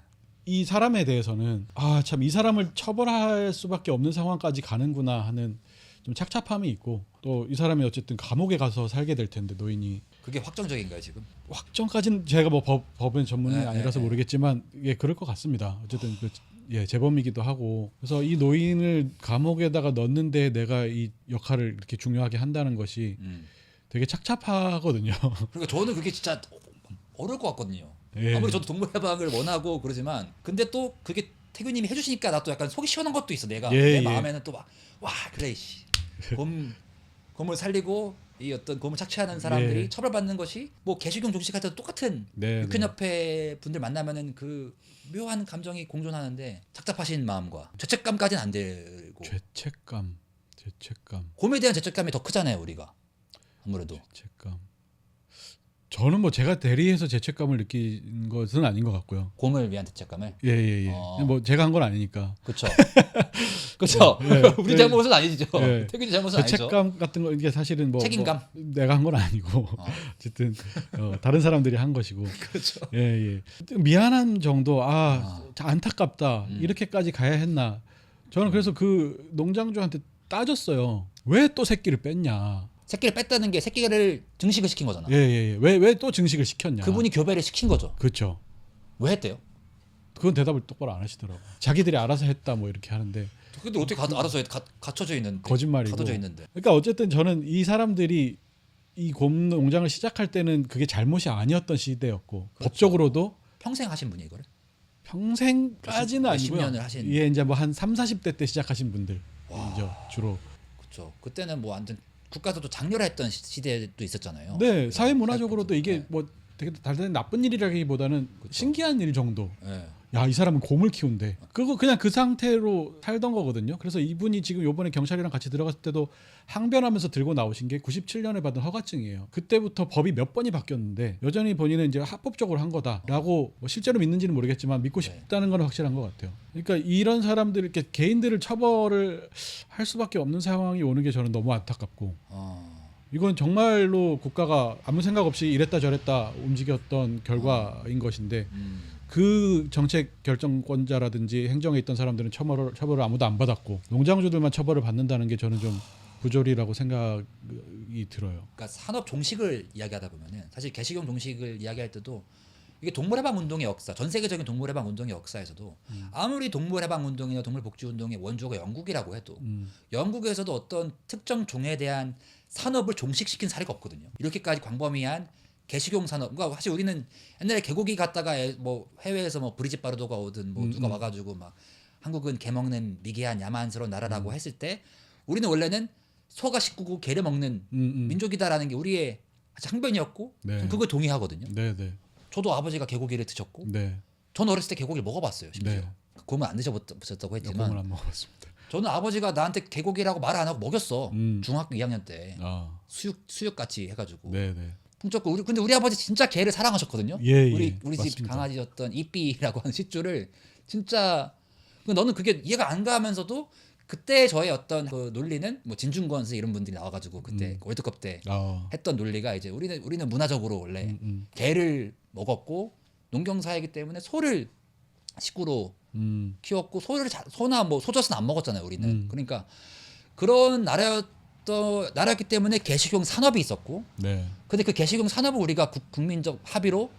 이 사람에 대해서는 참 이 사람을 처벌할 수밖에 없는 상황까지 가는구나 하는 좀 착잡함이 있고 또 이 사람이 어쨌든 감옥에 가서 살게 될 텐데 노인이 그게 확정적인가요 지금? 확정까지는 제가 뭐 법은 전문이 네, 아니라서 네, 모르겠지만 그럴 것 같습니다. 어쨌든 재범이기도 하고 그래서 이 노인을 감옥에다가 넣는데 내가 이 역할을 이렇게 중요하게 한다는 것이 되게 착잡하거든요. 그러니까 저는 그게 진짜 어려울 것 같거든요. 예. 아무리 저도 동물 해방을 원하고 그러지만 근데 또 그게 태균님이 해주시니까 나 또 약간 속이 시원한 것도 있어. 내가 내 마음에는 또 막 와 그래 씨 곰을 살리고 이 어떤 곰을 착취하는 사람들이 처벌받는 것이 뭐 개식용 종식 같은 똑같은 육현협회 분들 만나면은 그 묘한 감정이 공존하는데 착잡하신 마음과 죄책감까지는 안 들고 죄책감 곰에 대한 죄책감이 더 크잖아요 우리가 아무래도. 죄책감. 저는 뭐 제가 대리해서 죄책감을 느낀 것은 아닌 것 같고요. 곰을 위한 죄책감을. 예. 뭐 제가 한 건 아니니까. 그렇죠. 그렇죠. 우리 잘못은 아니죠. 태균이 잘못은 아니죠. 죄책감 같은 거 이게 사실은 책임감. 내가 한 건 아니고 어쨌든 다른 사람들이 한 것이고. 그렇죠. 예. 미안한 정도. 안타깝다. 이렇게까지 가야 했나. 저는 그래서 그 농장주한테 따졌어요. 왜 또 새끼를 뺐냐. 새끼를 뺐다는 게 새끼를 증식을 시킨 거잖아. 예. 왜 또 증식을 시켰냐. 그분이 교배를 시킨 거죠. 그렇죠. 왜 했대요? 그건 대답을 똑바로 안 하시더라고. 자기들이 알아서 했다 뭐 이렇게 하는데. 근데 어떻게 알아서 갇혀져 있는데. 거짓말이고. 가둬져 있는데. 그러니까 어쨌든 저는 이 사람들이 이 곰 농장을 시작할 때는 그게 잘못이 아니었던 시대였고 그렇죠. 법적으로도 평생 하신 분이 이거를? 평생까지는 몇십 아니고요. 년을 하신. 이제 뭐 한 3, 40대 때 시작하신 분들이죠. 주로. 그렇죠. 그때는 뭐 완전 국가에서도 장렬했던 시대도 있었잖아요. 네, 사회 문화적으로도 이게 네. 뭐 되게 다른 나쁜 일이라기보다는 신기한 일 정도. 네. 야, 이 사람은 곰을 키운대. 그거 그냥 그 상태로 살던 거거든요. 그래서 이분이 지금 요번에 경찰이랑 같이 들어갔을 때도 항변하면서 들고 나오신 게 97년에 받은 허가증이에요. 그때부터 법이 몇 번이 바뀌었는데 여전히 본인은 이제 합법적으로 한 거다라고 뭐 실제로 믿는지는 모르겠지만 믿고 싶다는 건 확실한 것 같아요. 그러니까 이런 사람들 이렇게 개인들을 처벌을 할 수밖에 없는 상황이 오는 게 저는 너무 안타깝고 이건 정말로 국가가 아무 생각 없이 이랬다 저랬다 움직였던 결과인 것인데 그 정책 결정권자라든지 행정에 있던 사람들은 처벌을 아무도 안 받았고 농장주들만 처벌을 받는다는 게 저는 좀 부조리라고 생각이 들어요. 그러니까 산업 종식을 이야기하다 보면은 사실 개식용 종식을 이야기할 때도 이게 동물해방 운동의 역사, 전 세계적인 동물해방 운동의 역사에서도 아무리 동물해방 운동이나 동물복지 운동의 원조가 영국이라고 해도 영국에서도 어떤 특정 종에 대한 산업을 종식시킨 사례가 없거든요. 이렇게까지 광범위한 개식용 산업. 그러니까 사실 우리는 옛날에 개고기 갖다가 뭐 해외에서 뭐 브리짓바르도가 오든 뭐 누가 와가지고 막 한국은 개 먹는 미개한 야만스러운 나라라고 했을 때 우리는 원래는 소가 식구고 개를 먹는 민족이다라는 게 우리의 항변이었고 네. 저는 그거 동의하거든요. 네, 네. 저도 아버지가 개고기를 드셨고 네. 전 어렸을 때 개고기를 먹어봤어요. 심지어 네. 곰은 안 드셔보셨다고 했지만 곰을 안 먹어봤습니다. 저는 아버지가 나한테 개고기라고 말 안 하고 먹였어. 중학교 2학년 때 아. 수육 같이 해가지고 네, 네. 풍족고 근데 우리 아버지 진짜 개를 사랑하셨거든요. 예, 우리 집 맞습니다. 강아지였던 이삐라고 하는 shih-tzu를 진짜 너는 그게 이해가 안 가면서도 그때 저의 어떤 그 논리는 뭐 진중권 선수 이런 분들이 나와가지고 그때 월드컵 때 했던 논리가 이제 우리는 문화적으로 원래 개를 먹었고 농경사이기 때문에 소를 식구로 키웠고 소나 뭐 소젖은 안 먹었잖아요 우리는. 그러니까 그런 나라였기 때문에 개식용 산업이 있었고 네. 근데 그 개식용 산업을 우리가 국민적 합의로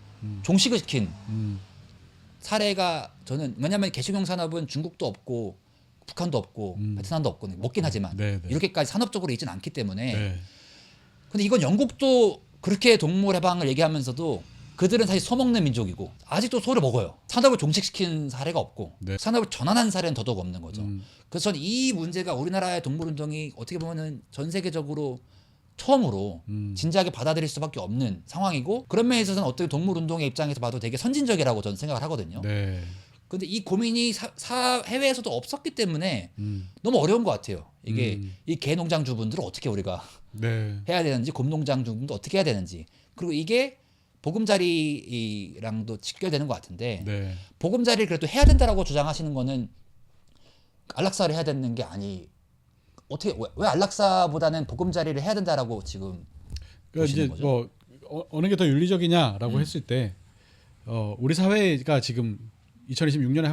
종식을 시킨 사례가 저는 왜냐하면 개식용 산업은 중국도 없고 북한도 없고 베트남도 없고 먹긴 하지만 네, 네. 이렇게까지 산업적으로 있지는 않기 때문에 네. 근데 이건 영국도 그렇게 동물 해방을 얘기하면서도 그들은 사실 소 먹는 민족이고 아직도 소를 먹어요. 산업을 종식시킨 사례가 없고 네. 산업을 전환한 사례는 더더욱 없는 거죠. 그래서 저는 이 문제가 우리나라의 동물운동이 어떻게 보면은 전 세계적으로 처음으로 진지하게 받아들일 수밖에 없는 상황이고 그런 면에 있어서는 어떻게 동물운동의 입장에서 봐도 되게 선진적이라고 저는 생각을 하거든요. 네. 근데 이 고민이 해외에서도 없었기 때문에 너무 어려운 것 같아요. 이게 이 개 농장주분들을 어떻게 우리가 네. 해야 되는지 곰 농장주분도 어떻게 해야 되는지 그리고 이게 보금자리랑도 직결되는 것 같은데 네. 보금자리를 그래도 해야 된다라고 주장하시는 거는 안락사를 해야 되는 게 어떻게 왜 안락사보다는 보금자리를 해야 된다라고 지금 그러니까 보시는 이제 거죠? 뭐 어느 게 더 윤리적이냐라고 했을 때 우리 사회가 지금 2026년에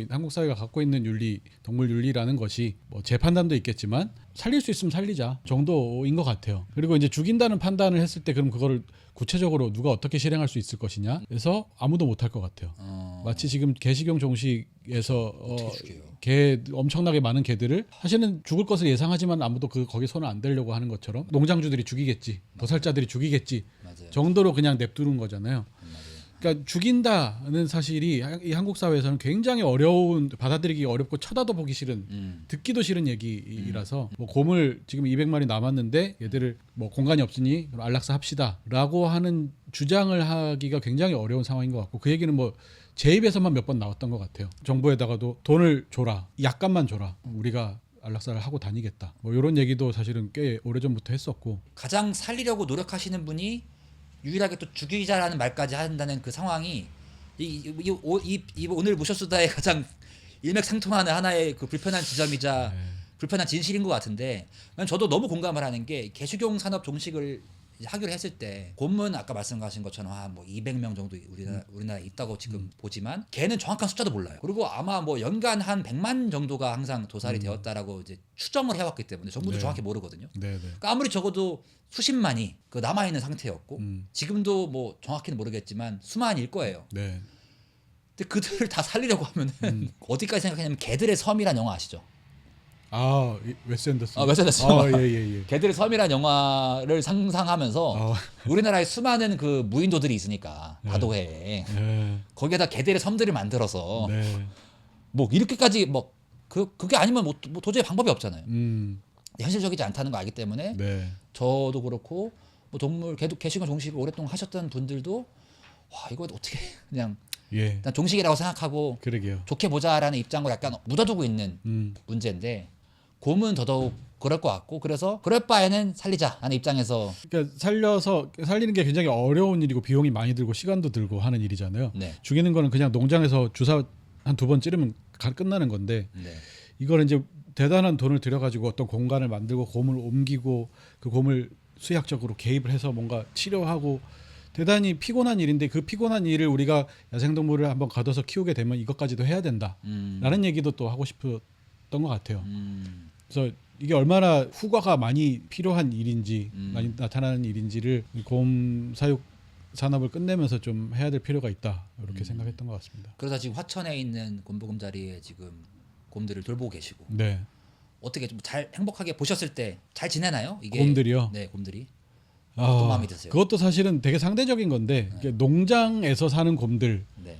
한국 사회가 갖고 있는 윤리, 동물 윤리라는 것이 뭐 제 판단도 있겠지만 살릴 수 있으면 살리자 정도인 것 같아요. 그리고 이제 죽인다는 판단을 했을 때 그럼 그거를 구체적으로 누가 어떻게 실행할 수 있을 것이냐 해서 아무도 못할 것 같아요. 마치 지금 개식용 종식에서 어떻게 죽여요? 개 엄청나게 많은 개들을 사실은 죽을 것을 예상하지만 아무도 거기 손을 안 대려고 하는 것처럼 농장주들이 죽이겠지, 도살자들이 죽이겠지 맞아요. 정도로 그냥 냅두는 거잖아요. 맞아요. 그러니까 죽인다는 사실이 이 한국 사회에서는 굉장히 받아들이기 어렵고 쳐다도 보기 싫은 듣기도 싫은 얘기라서 뭐 곰을 지금 200마리 남았는데 얘들을 뭐 공간이 없으니 그럼 안락사 합시다라고 하는 주장을 하기가 굉장히 어려운 상황인 것 같고 그 얘기는 뭐 제 입에서만 몇 번 나왔던 것 같아요. 정부에다가도 돈을 줘라, 약간만 줘라, 우리가 안락사를 하고 다니겠다. 뭐 이런 얘기도 사실은 꽤 오래전부터 했었고. 가장 살리려고 노력하시는 분이 유일하게 또 죽이자라는 말까지 한다는 그 상황이 이 오늘 모셔수다의 가장 일맥상통하는 하나의 그 불편한 지점이자 불편한 진실인 것 같은데 저도 너무 공감을 하는 게 개식용 산업 종식을 하기로 했을 때 곰은 아까 말씀하신 것처럼 뭐 200명 정도 우리나라에 있다고 지금 보지만 개는 정확한 숫자도 몰라요. 그리고 아마 뭐 연간 한 100만 정도가 항상 도살이 되었다라고 이제 추정을 해왔기 때문에 정부도 정확히 모르거든요. 네, 네. 그러니까 아무리 적어도 수십만이 그 남아 있는 상태였고 지금도 뭐 정확히는 모르겠지만 수만일 거예요. 네. 근데 그들을 다 살리려고 하면은 어디까지 생각하냐면 개들의 섬이란 영화 아시죠? 아, 웨스 앤더슨. 웨스 앤더슨. 예. 개들의 섬이란 영화를 상상하면서 우리나라에 수많은 그 무인도들이 있으니까 다도해에 거기에다 개들의 섬들을 만들어서 뭐 이렇게까지 뭐 그게 아니면 뭐 도저히 방법이 없잖아요. 현실적이지 않다는 거 알기 때문에 저도 그렇고 뭐 동물 개식용 종식을 오랫동안 하셨던 분들도 와 이거 어떻게 그냥 일단 종식이라고 생각하고 그러게요. 좋게 보자라는 입장으로 약간 묻어두고 있는 문제인데 곰은 더더욱 그럴 것 같고 그래서 그럴 바에는 살리자라는 입장에서 그러니까 살리는 게 굉장히 어려운 일이고 비용이 많이 들고 시간도 들고 하는 일이잖아요. 네. 죽이는 거는 그냥 농장에서 주사 한 2번 찌르면 끝나는 건데 이걸 이제 대단한 돈을 들여가지고 어떤 공간을 만들고 곰을 옮기고 그 곰을 수의학적으로 개입을 해서 뭔가 치료하고 대단히 피곤한 일인데 그 피곤한 일을 우리가 야생동물을 한번 가둬서 키우게 되면 이것까지도 해야 된다라는 얘기도 또 하고 싶었던 것 같아요. 그래서 이게 얼마나 후과가 많이 필요한 일인지 많이 나타나는 일인지를 곰 사육 산업을 끝내면서 좀 해야 될 필요가 있다 이렇게 생각했던 것 같습니다. 그러다 지금 화천에 있는 곰보금자리에 지금 곰들을 돌보고 계시고 네, 어떻게 좀 잘 행복하게 보셨을 때 잘 지내나요? 이게 곰들이요? 네, 곰들이 어떤 마음이 드세요? 그것도 사실은 되게 상대적인 건데 이게 농장에서 사는 곰들, 네,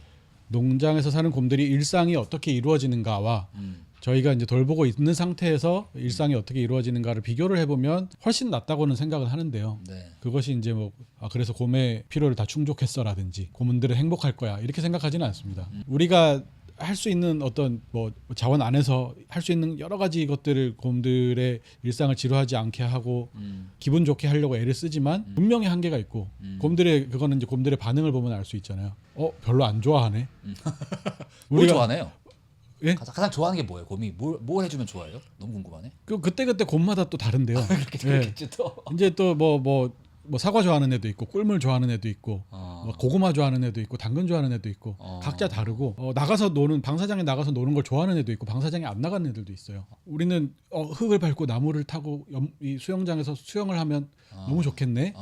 농장에서 사는 곰들이 일상이 어떻게 이루어지는가와 저희가 이제 돌보고 있는 상태에서 일상이 어떻게 이루어지는가를 비교를 해보면 훨씬 낫다고는 생각을 하는데요. 네, 그것이 이제 뭐 그래서 곰의 필요를 다 충족했어라든지 곰들은 행복할 거야 이렇게 생각하지는 않습니다. 우리가 할 수 있는 어떤 뭐 자원 안에서 할 수 있는 여러 가지 것들을 곰들의 일상을 지루하지 않게 하고 기분 좋게 하려고 애를 쓰지만 분명히 한계가 있고 곰들의 그거는 이제 곰들의 반응을 보면 알 수 있잖아요. 별로 안 좋아하네. 뭘 좋아하네요? 예? 가장 좋아하는 게 뭐예요? 곰이 뭘 해주면 좋아해요? 너무 궁금하네. 그때 곰마다 또 다른데요. 그렇겠지 또. 이제 또 뭐 사과 좋아하는 애도 있고 꿀물 좋아하는 애도 있고 뭐 고구마 좋아하는 애도 있고 당근 좋아하는 애도 있고 각자 다르고 나가서 노는 방사장에 나가서 노는 걸 좋아하는 애도 있고 방사장에 안 나가는 애들도 있어요. 우리는 흙을 밟고 나무를 타고 이 수영장에서 수영을 하면 너무 좋겠네.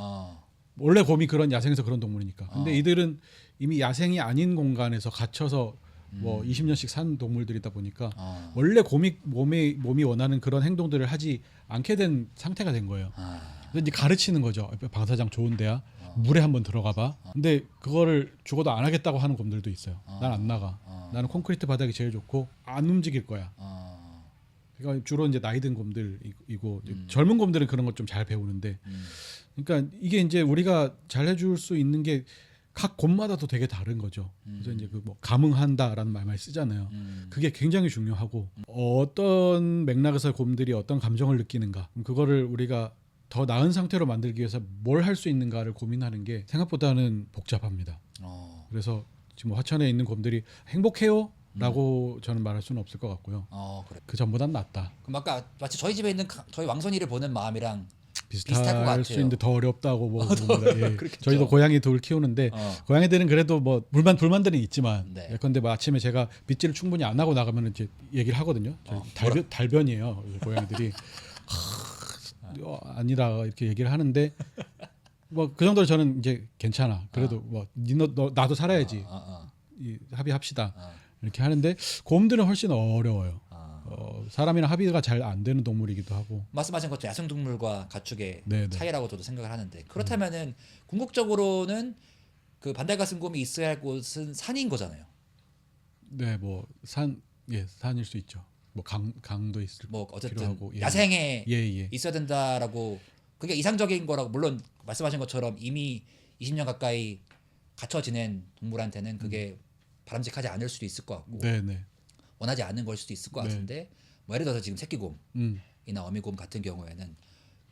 원래 곰이 그런 야생에서 그런 동물이니까. 근데 이들은 이미 야생이 아닌 공간에서 갇혀서 뭐 20년씩 산 동물들이다 보니까 원래 곰이 몸이 원하는 그런 행동들을 하지 않게 된 상태가 된 거예요. 그래서 이제 가르치는 거죠. 방사장 좋은데야 물에 한번 들어가 봐. 근데 그거를 죽어도 안 하겠다고 하는 곰들도 있어요. 난 안 나가. 나는 콘크리트 바닥이 제일 좋고 안 움직일 거야. 그러니까 주로 이제 나이 든 곰들이고 젊은 곰들은 그런 걸 좀 잘 배우는데, 그러니까 이게 이제 우리가 잘 해줄 수 있는 게 각 곰마다도 되게 다른 거죠. 그래서 이제 그 뭐 감응한다라는 말 많이 쓰잖아요. 그게 굉장히 중요하고 어떤 맥락에서 곰들이 어떤 감정을 느끼는가, 그거를 우리가 더 나은 상태로 만들기 위해서 뭘 할 수 있는가를 고민하는 게 생각보다는 복잡합니다. 그래서 지금 화천에 있는 곰들이 행복해요? 라고 저는 말할 수는 없을 것 같고요. 그래. 그 전보단 낫다. 그럼 아까 마치 저희 집에 있는 저희 왕손이를 보는 마음이랑 비슷할 것 비슷할 같아요. 수 있는데 더 어렵다고 뭐 예. 그렇겠죠. 저희도 고양이 둘 키우는데 고양이들은 그래도 뭐 불만들은 있지만 네. 예컨대 뭐 아침에 제가 빗질을 충분히 안 하고 나가면 이제 얘기를 하거든요. 달변이에요 고양이들이. 아니라 이렇게 얘기를 하는데 뭐 그 정도로 저는 이제 괜찮아. 그래도 뭐 나도 살아야지. 합의합시다. 이렇게 하는데 곰들은 훨씬 어려워요. 사람이랑 합의가 잘 안 되는 동물이기도 하고. 말씀하신 것처럼 야생동물과 가축의 네네. 차이라고 저도 생각을 하는데, 그렇다면은 궁극적으로는 그 반달가슴곰이 있어야 할 곳은 산인 거잖아요. 네, 뭐 산일 수 있죠. 뭐 강도 있을 뭐 어쨌든 필요하고, 예. 야생에 예. 있어야 된다라고, 그게 이상적인 거라고, 물론 말씀하신 것처럼 이미 20년 가까이 갇혀 지낸 동물한테는 그게 바람직하지 않을 수도 있을 것 같고, 네네. 원하지 않는 걸 수도 있을 것 같은데, 뭐 예를 들어서 지금 새끼곰이나 어미곰 같은 경우에는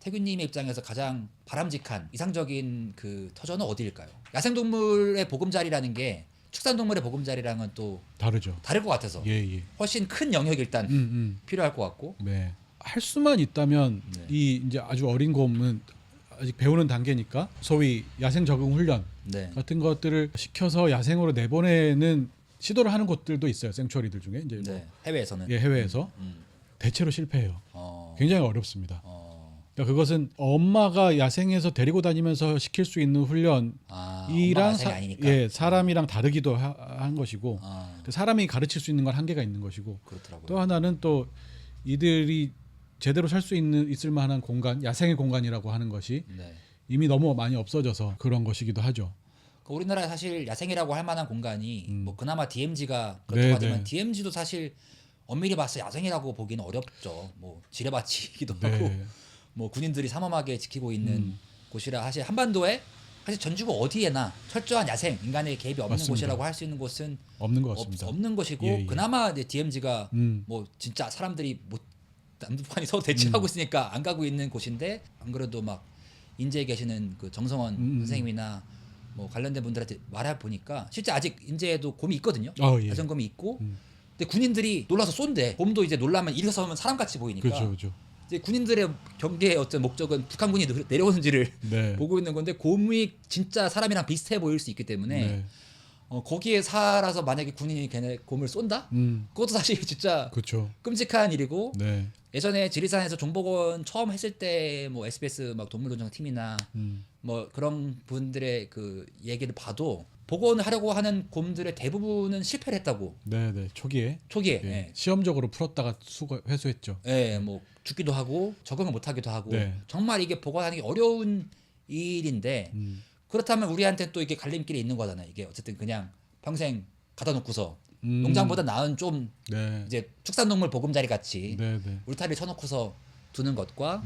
태균님의 입장에서 가장 바람직한 이상적인 그 터전은 어디일까요? 야생동물의 보금자리라는 게 축산동물의 보금자리랑은 또 다르죠. 다를 것 같아서 예. 훨씬 큰 영역이 일단 필요할 것 같고. 네. 할 수만 있다면 네. 이 이제 아주 어린 곰은 아직 배우는 단계니까 소위 야생 적응 훈련 네. 같은 것들을 시켜서 야생으로 내보내는 시도를 하는 곳들도 있어요. 생츄어리들 중에 이제 네. 해외에서는 해외에서 대체로 실패해요. 어, 굉장히 어렵습니다. 어, 그러니까 그것은 엄마가 야생에서 데리고 다니면서 시킬 수 있는 훈련이랑 엄마가 야생이 아니니까. 사람이랑 다르기도 한 것이고, 아, 그 사람이 가르칠 수 있는 건 한계가 있는 것이고, 그렇더라고요. 또 하나는 또 이들이 제대로 살 수 있을 만한 공간, 야생의 공간이라고 하는 것이 네. 이미 너무 많이 없어져서 그런 것이기도 하죠. 그 우리나라에 사실 야생이라고 할 만한 공간이 뭐 그나마 DMZ가 네, 그렇다고 하지만 네. DMZ도 사실 엄밀히 봐서 야생이라고 보기는 어렵죠. 뭐 지뢰밭이기도 네. 하고 뭐 군인들이 삼엄하게 지키고 있는 곳이라, 사실 한반도에 사실 전주고 어디에나 철저한 야생, 인간의 개입이 없는 맞습니다. 곳이라고 할 수 있는 곳은 없는 것 같습니다. 없는 것이고, 예. 그나마 이제 DMZ가 뭐 진짜 사람들이 뭐 남북한이 서로 대치하고 있으니까 안 가고 있는 곳인데, 안 그래도 막 인제에 계시는 그 정성원 선생님이나 뭐 관련된 분들한테 말해 보니까 실제 아직 인제에도 곰이 있거든요. 예. 야생곰이 있고, 근데 군인들이 놀라서 쏜대. 곰도 이제 놀라면 일어서면 사람같이 보이니까 그렇죠. 이제 군인들의 경계의 어떤 목적은 북한군이 내려오는지를 네. 보고 있는 건데 곰이 진짜 사람이랑 비슷해 보일 수 있기 때문에 네. 거기에 살아서 만약에 군인이 걔네 곰을 쏜다? 그것도 사실 진짜 그렇죠. 끔찍한 일이고 네. 예전에 지리산에서 종복원 처음 했을 때 뭐 SBS 막 동물원정 팀이나 뭐 그런 분들의 그 얘기를 봐도 복원을 하려고 하는 곰들의 대부분은 실패를 했다고 네, 네. 초기에 초기에 예. 예. 시험적으로 풀었다가 회수했죠. 예, 뭐 죽기도 하고 적응을 못 하기도 하고 네. 정말 이게 복원하는 게 어려운 일인데 그렇다면 우리한테 또 이게 갈림길이 있는 거잖아요. 이게 어쨌든 그냥 평생 가다 놓고서 농장보다 나은 좀 네. 이제 축산동물 보금자리 같이 네, 네. 울타리 쳐놓고서 두는 것과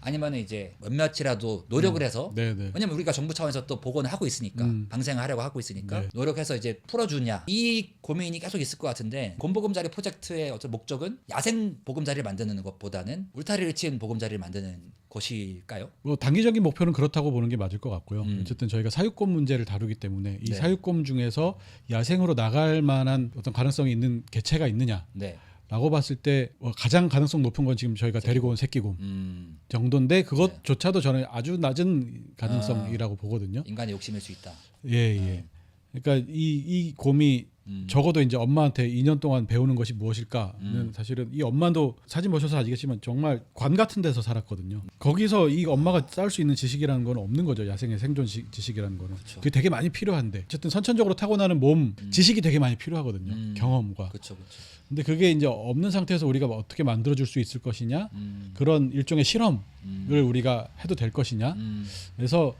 아니면 이제 몇몇이라도 노력을 해서 네, 네. 왜냐면 우리가 정부 차원에서 또 복원을 하고 있으니까 방생을 하려고 하고 있으니까 네. 노력해서 이제 풀어주냐 이 고민이 계속 있을 것 같은데 곰보금자리 프로젝트의 어떤 목적은 야생 보금자리를 만드는 것보다는 울타리를 친 보금자리를 만드는 것일까요? 뭐 단기적인 목표는 그렇다고 보는 게 맞을 것 같고요. 어쨌든 저희가 사육곰 문제를 다루기 때문에 이 네. 사육곰 중에서 야생으로 나갈 만한 어떤 가능성이 있는 개체가 있느냐 네. 라고 봤을 때 가장 가능성 높은 건 지금 저희가 데리고 온 새끼곰 정도인데 그것조차도 저는 아주 낮은 가능성이라고 보거든요. 인간의 욕심일 수 있다. 예, 예. 그러니까 이 곰이 적어도 이제 엄마한테 2년 동안 배우는 것이 무엇일까는 사실은 이 엄마도 사진 보셔서 아시겠지만 정말 관 같은 데서 살았거든요. 거기서 이 엄마가 쌓을 수 있는 지식이라는 건 없는 거죠. 야생의 생존 지식이라는 거는. 그게 되게 많이 필요한데 어쨌든 선천적으로 타고나는 몸 지식이 되게 많이 필요하거든요. 경험과. 그렇죠, 그렇죠. 근데 그게 이제 없는 상태에서 우리가 어떻게 만들어줄 수 있을 것이냐 그런 일종의 실험을 우리가 해도 될 것이냐 그래서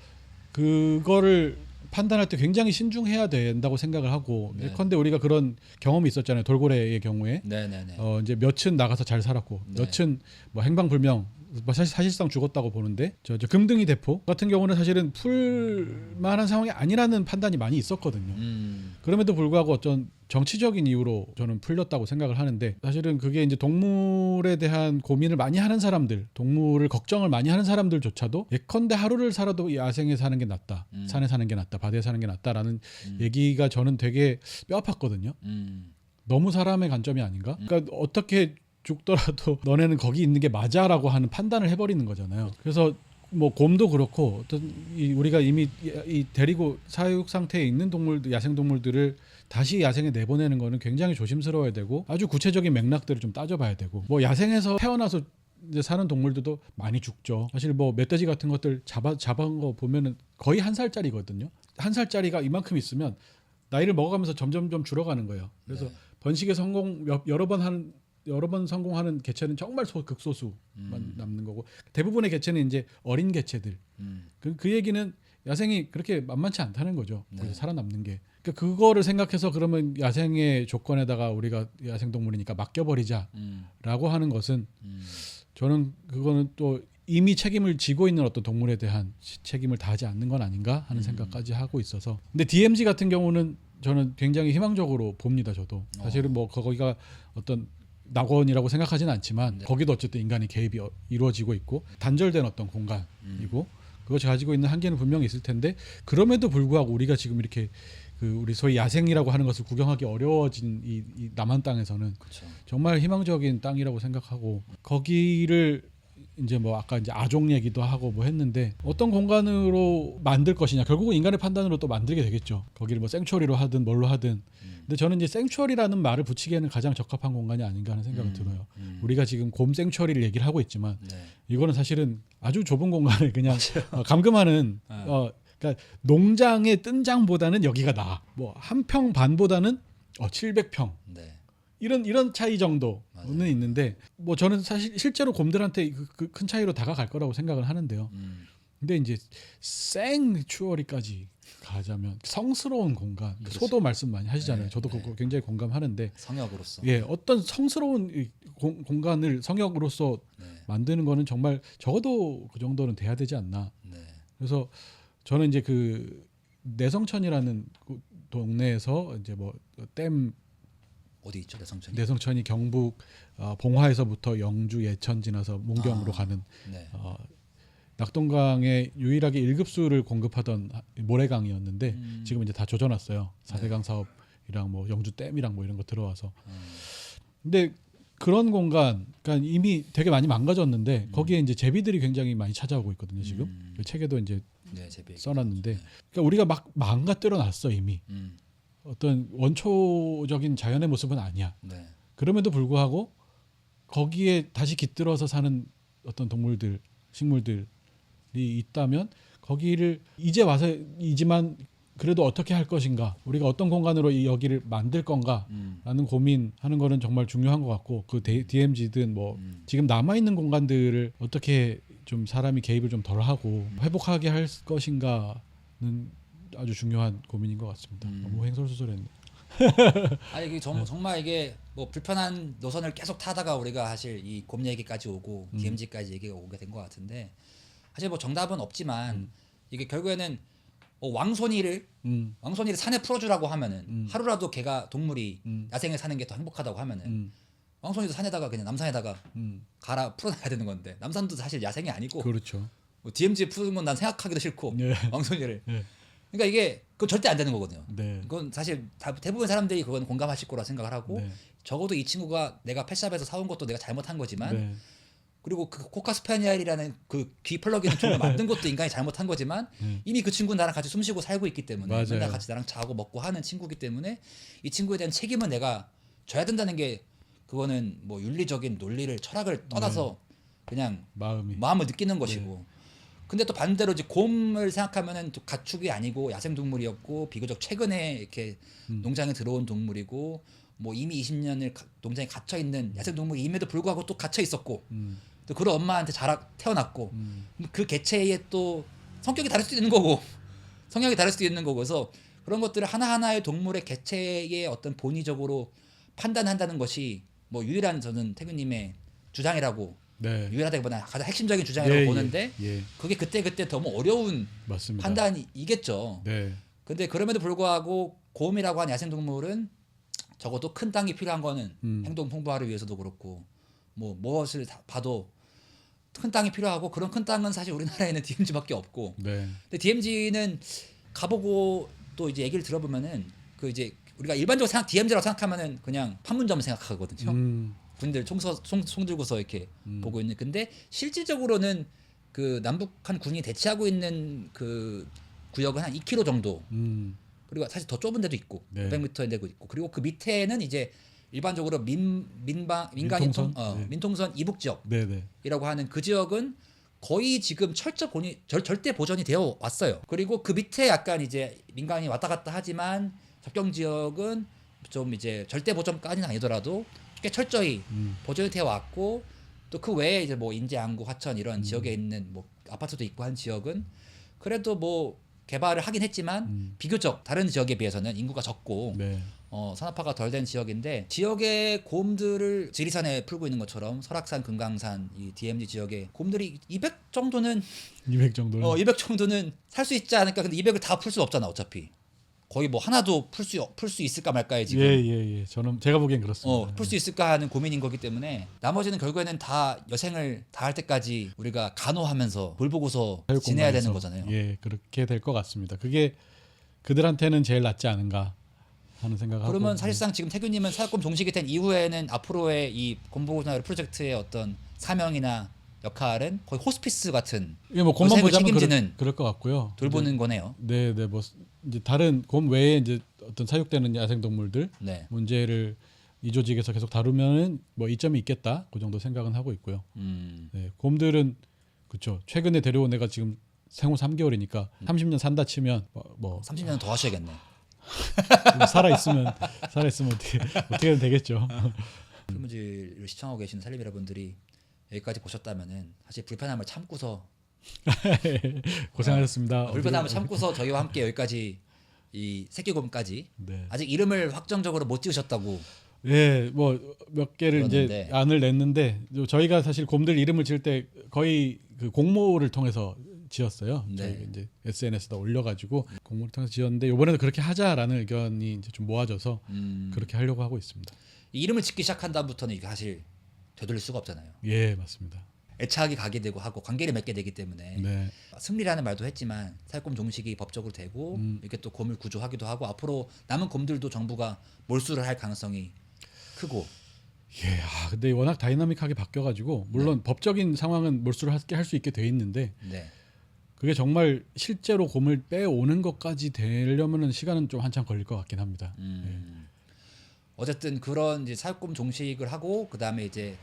그거를 판단할 때 굉장히 신중해야 된다고 생각을 하고 네. 예컨대 우리가 그런 경험이 있었잖아요. 돌고래의 경우에 네네네. 이제 몇은 나가서 잘 살았고 네. 몇은 뭐 행방불명 뭐 사실상 죽었다고 보는데 저 금등이 대포 같은 경우는 사실은 풀만한 상황이 아니라는 판단이 많이 있었거든요. 그럼에도 불구하고 어떤 정치적인 이유로 저는 풀렸다고 생각을 하는데 사실은 그게 이제 동물에 대한 고민을 많이 하는 사람들, 동물을 걱정을 많이 하는 사람들조차도 예컨대 하루를 살아도 야생에 사는 게 낫다, 산에 사는 게 낫다, 바다에 사는 게 낫다라는 얘기가 저는 되게 뼈 아팠거든요. 너무 사람의 관점이 아닌가? 그러니까 어떻게 죽더라도 너네는 거기 있는 게 맞아라고 하는 판단을 해버리는 거잖아요. 그래서 뭐 곰도 그렇고 어떤 우리가 이미 이 데리고 사육 상태에 있는 동물들, 야생 동물들을 다시 야생에 내보내는 거는 굉장히 조심스러워야 되고 아주 구체적인 맥락들을 좀 따져봐야 되고 뭐 야생에서 태어나서 이제 사는 동물들도 많이 죽죠. 사실 뭐 멧돼지 같은 것들 잡은 거 보면은 거의 1살짜리거든요. 1살짜리가 이만큼 있으면 나이를 먹어가면서 점점점 줄어가는 거예요. 그래서 네. 번식에 성공 여러 번 성공하는 개체는 정말 극소수만 남는 거고 대부분의 개체는 이제 어린 개체들. 그 얘기는 야생이 그렇게 만만치 않다는 거죠. 네. 살아남는 게. 그러니까 그거를 생각해서 그러면 야생의 조건에다가 우리가 야생동물이니까 맡겨버리자라고 하는 것은 저는 그거는 또 이미 책임을 지고 있는 어떤 동물에 대한 책임을 다하지 않는 건 아닌가 하는 생각까지 하고 있어서. 근데 DMZ 같은 경우는 저는 굉장히 희망적으로 봅니다. 저도 사실은 뭐 거기가 어떤 낙원이라고 생각하지는 않지만 네. 거기도 어쨌든 인간의 개입이 이루어지고 있고 단절된 어떤 공간이고 그것이 가지고 있는 한계는 분명히 있을 텐데 그럼에도 불구하고 우리가 지금 이렇게 그 우리 소위 야생이라고 하는 것을 구경하기 어려워진 이 남한 땅에서는 그렇죠. 정말 희망적인 땅이라고 생각하고 거기를 이제 뭐 아까 이제 아종 얘기도 하고 뭐 했는데 어떤 공간으로 만들 것이냐 결국은 인간의 판단으로 또 만들게 되겠죠. 거기를 뭐 생츄어리로 하든 뭘로 하든. 근데 저는 이제 생츄어리라는 말을 붙이기에는 가장 적합한 공간이 아닌가 하는 생각이 들어요. 우리가 지금 곰 생츄어리를 얘기를 하고 있지만 네. 이거는 사실은 아주 좁은 공간을 그냥 감금하는 그러니까 농장의 뜬장보다는 여기가 나아. 뭐 한 평 반보다는 700평. 네. 이런 차이 정도는 맞아요. 있는데 뭐 저는 사실 실제로 곰들한테 그 큰 차이로 다가갈 거라고 생각을 하는데요. 근데 이제 생츄어리까지 가자면 성스러운 공간, 그렇죠. 소도 말씀 많이 하시잖아요. 네, 저도 네. 그거 굉장히 공감하는데 성역으로서. 예, 어떤 성스러운 공간을 성역으로서 네. 만드는 거는 정말 적어도 그 정도는 돼야 되지 않나. 네. 그래서 저는 이제 그 내성천이라는 그 동네에서 이제 뭐 댐 어디 있죠, 내성천이? 내성천이 경북 봉화에서부터 영주 예천 지나서 문경으로 가는 네. 낙동강에 유일하게 1급수를 공급하던 모래강이었는데 지금 이제 다 조져놨어요. 4대강 사업이랑 뭐 영주 댐이랑 뭐 이런 거 들어와서. 근데 그런 공간, 그러니까 이미 되게 많이 망가졌는데 거기에 이제 제비들이 굉장히 많이 찾아오고 있거든요. 지금 그 책에도 이제 네, 제비. 써놨는데, 그러니까 우리가 막 망가뜨려 놨어 이미. 어떤 원초적인 자연의 모습은 아니야. 네. 그럼에도 불구하고 거기에 다시 깃들어서 사는 어떤 동물들, 식물들이 있다면 거기를 이제 와서이지만 그래도 어떻게 할 것인가, 우리가 어떤 공간으로 이 여기를 만들 건가라는 고민하는 거는 정말 중요한 것 같고, 그 DMZ든 뭐 지금 남아 있는 공간들을 어떻게 좀 사람이 개입을 좀 덜하고 회복하게 할 것인가는 아주 중요한 고민인 것 같습니다. 너무 횡설수설했네. 아니 이게 정말 이게 뭐 불편한 노선을 계속 타다가 우리가 사실 이 곰 얘기까지 오고 DMZ까지 얘기가 오게 된 것 같은데, 사실 뭐 정답은 없지만 이게 결국에는 왕손이를 산에 풀어주라고 하면은 하루라도 걔가 동물이 야생에 사는 게 더 행복하다고 하면은 왕손이도 산에다가 그냥 남산에다가 가라 풀어놔야 되는 건데, 남산도 사실 야생이 아니고 그렇죠. 뭐 DMZ 푸는 건 난 생각하기도 싫고 네. 왕손이를. 네. 그러니까 이게 그건 절대 안 되는 거거든요. 네. 그건 사실 대부분 사람들이 그건 공감하실 거라 생각을 하고, 네. 적어도 이 친구가 내가 펫샵에서 사온 것도 내가 잘못한 거지만, 네. 그리고 그 코카스파니엘이라는 그 귀 펄럭이는 종을 만든 것도 인간이 잘못한 거지만, 이미 그 친구는 나랑 같이 숨쉬고 살고 있기 때문에, 맞아요. 맨날 같이 나랑 자고 먹고 하는 친구기 때문에 이 친구에 대한 책임은 내가 져야 된다는 게, 그거는 뭐 윤리적인 논리를 철학을 떠나서 그냥 마음을 느끼는 것이고. 근데 또 반대로 이제 곰을 생각하면은 또 가축이 아니고 야생 동물이었고, 비교적 최근에 이렇게 농장에 들어온 동물이고, 뭐 이미 20년을 농장에 갇혀 있는 야생 동물임에도 불구하고 또 갇혀 있었고, 또 그런 엄마한테 태어났고, 그 개체의 또 성격이 다를 수도 있는 거고, 성향이 다를 수도 있는 거고, 그래서 그런 것들을 하나하나의 동물의 개체의 어떤 본의적으로 판단한다는 것이 뭐 유일한 저는 태균님의 주장이라고, 네. 유일하다기보다 가장 핵심적인 주장이라고 보는데, 예. 그게 그때 너무 어려운 맞습니다. 판단이겠죠. 네. 근데 그럼에도 불구하고 곰이라고 하는 야생동물은 적어도 큰 땅이 필요한 거는 행동 풍부화를 위해서도 그렇고, 뭐 무엇을 봐도 큰 땅이 필요하고, 그런 큰 땅은 사실 우리나라에는 DMZ밖에 없고. 네. 근데 DMZ는 가보고 또 이제 얘기를 들어보면은, 그 이제 우리가 일반적으로 DMZ라고 생각하면은 그냥 판문점 생각하거든요. 군인들 총 들고서 이렇게 보고 있는. 근데 실질적으로는 그 남북한 군이 대치하고 있는 그 구역은 한 2km 정도. 그리고 사실 더 좁은 데도 있고, 네. 500m 데도 있고, 그리고 그 밑에는 이제 일반적으로 민간이 민통선 이북 지역이라고 하는 그 지역은 거의 지금 절대 보전이 되어 왔어요. 그리고 그 밑에 약간 이제 민간이 왔다 갔다 하지만 접경 지역은 좀 이제 절대 보전까지는 아니더라도 꽤 철저히 보존이 되어 왔고, 또 그 외에 이제 뭐 인제, 안구, 화천 이런 지역에 있는 뭐 아파트도 있고 한 지역은 그래도 뭐 개발을 하긴 했지만 비교적 다른 지역에 비해서는 인구가 적고, 네. 산업화가 덜 된 지역인데, 지역의 곰들을 지리산에 풀고 있는 것처럼 설악산, 금강산 이 DMZ 지역에 곰들이 200 정도는 200 정도는 200 정도는 살 수 있지 않을까. 근데 200을 다 풀 수 없잖아 어차피. 거의 뭐 하나도 풀 수 있을까 말까에 지금. 예. 제가 보기엔 그렇습니다. 풀 수 있을까 하는 고민인 거기 때문에, 나머지는 결국에는 다 여생을 다 할 때까지 우리가 간호하면서 볼 보고서 지내야 되는 거잖아요. 예, 그렇게 될 것 같습니다. 그게 그들한테는 제일 낫지 않은가 하는 생각하고. 그러면 사실상 지금 태균님은 사회권 종식이 된 이후에는 앞으로의 이 곰보고생활 프로젝트의 어떤 사명이나 역할은 거의 호스피스 같은, 이게 뭐 곰만 보자면 책임지는 그럴 것 같고요. 돌보는 거네요. 네, 뭐 이제 다른 곰 외에 이제 어떤 사육되는 야생 동물들 네. 문제를 이 조직에서 계속 다루면은 뭐 이점이 있겠다, 그 정도 생각은 하고 있고요. 네, 곰들은 그렇죠. 최근에 데려온 애가 지금 생후 3개월이니까 30년 산다 치면 뭐 30년 더 하셔야겠네. 살아 있으면 어떻게든 되겠죠. 풀무지를 시청하고 계시는 살림 여러분들이 여기까지 보셨다면은 사실 불편함을 참고서 고생하셨습니다. 불편함을 참고서 저희와 함께 여기까지 이 새끼곰까지 네. 아직 이름을 확정적으로 못 지으셨다고. 네, 뭐 몇 개를 그러는데. 이제 안을 냈는데, 저희가 사실 곰들 이름을 지을 때 거의 그 공모를 통해서 지었어요. 네. 저희 이제 SNS에다 올려가지고 공모를 통해서 지었는데, 이번에도 그렇게 하자라는 의견이 이제 좀 모아져서 그렇게 하려고 하고 있습니다. 이 이름을 짓기 시작한 다음부터는 이게 사실 되돌릴 수가 없잖아요. 예, 맞습니다. 애착이 가게 되고 하고 관계를 맺게 되기 때문에. 네, 승리라는 말도 했지만 사회곰 종식이 법적으로 되고 이렇게 또 곰을 구조하기도 하고, 앞으로 남은 곰들도 정부가 몰수를 할 가능성이 크고. 근데 워낙 다이나믹하게 바뀌어가지고 물론 법적인 상황은 몰수를 할 수 있게 돼 있는데 네. 그게 정말 실제로 곰을 빼오는 것까지 되려면은 시간은 좀 한참 걸릴 것 같긴 합니다. 어쨌든 그런 이제 사육곰 종식을 하고 그다음에 이제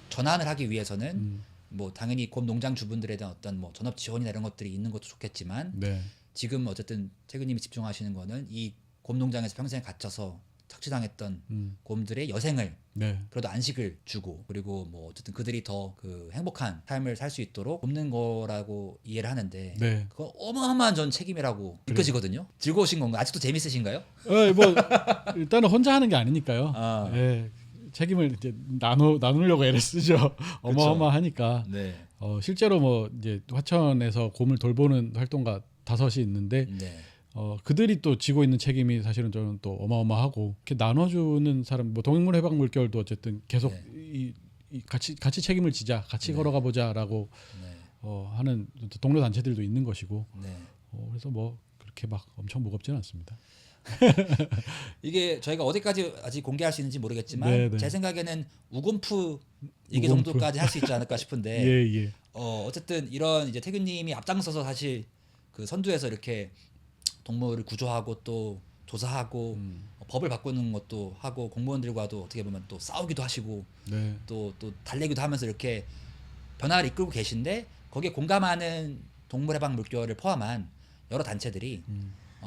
전환을 하기 위해서는 뭐 당연히 곰 농장 주분들에 대한 어떤 뭐 전업 지원이나 이런 것들이 있는 것도 좋겠지만 네, 지금 어쨌든 태근님이 집중하시는 거는 이 곰 농장에서 평생 갇혀서 착취당했던 곰들의 여생을 네, 그래도 안식을 주고 그리고 뭐 어쨌든 그들이 더 그 행복한 삶을 살 수 있도록 돕는 거라고 이해를 하는데 네. 그거 어마어마한 전 책임이라고 느껴지거든요. 즐거우신 건가요? 아직도 재밌으신가요? 뭐 일단은 혼자 하는 게 아니니까요. 아. 예, 책임을 이제 나누려고 애를 쓰죠. 어마어마하니까. 네. 실제로 뭐 이제 화천에서 곰을 돌보는 활동가 5이 있는데 네. 그들이 또 지고 있는 책임이 사실은 저는 또 어마어마하고 이렇게 나눠주는 사람 뭐 동행물해방물결도 어쨌든 계속 이 같이 책임을 지자 같이 걸어가 보자라고 하는 동료 단체들도 있는 것이고 네. 그래서 뭐 그렇게 막 엄청 무겁지는 않습니다. 이게 저희가 어디까지 아직 공개할 수 있는지 모르겠지만 네, 네. 제 생각에는 우곰프 이게 우곰프. 정도까지 할 수 있지 않을까 싶은데 예. 어쨌든 이런 이제 태균님이 앞장서서 사실 그 선두에서 이렇게 동물을 구조하고 또 조사하고 법을 바꾸는 것도 하고 공무원들과도 어떻게 보면 또 싸우기도 하시고 네. 또 달래기도 하면서 이렇게 변화를 이끌고 계신데 거기에 공감하는 동물해방 물결을 포함한 여러 단체들이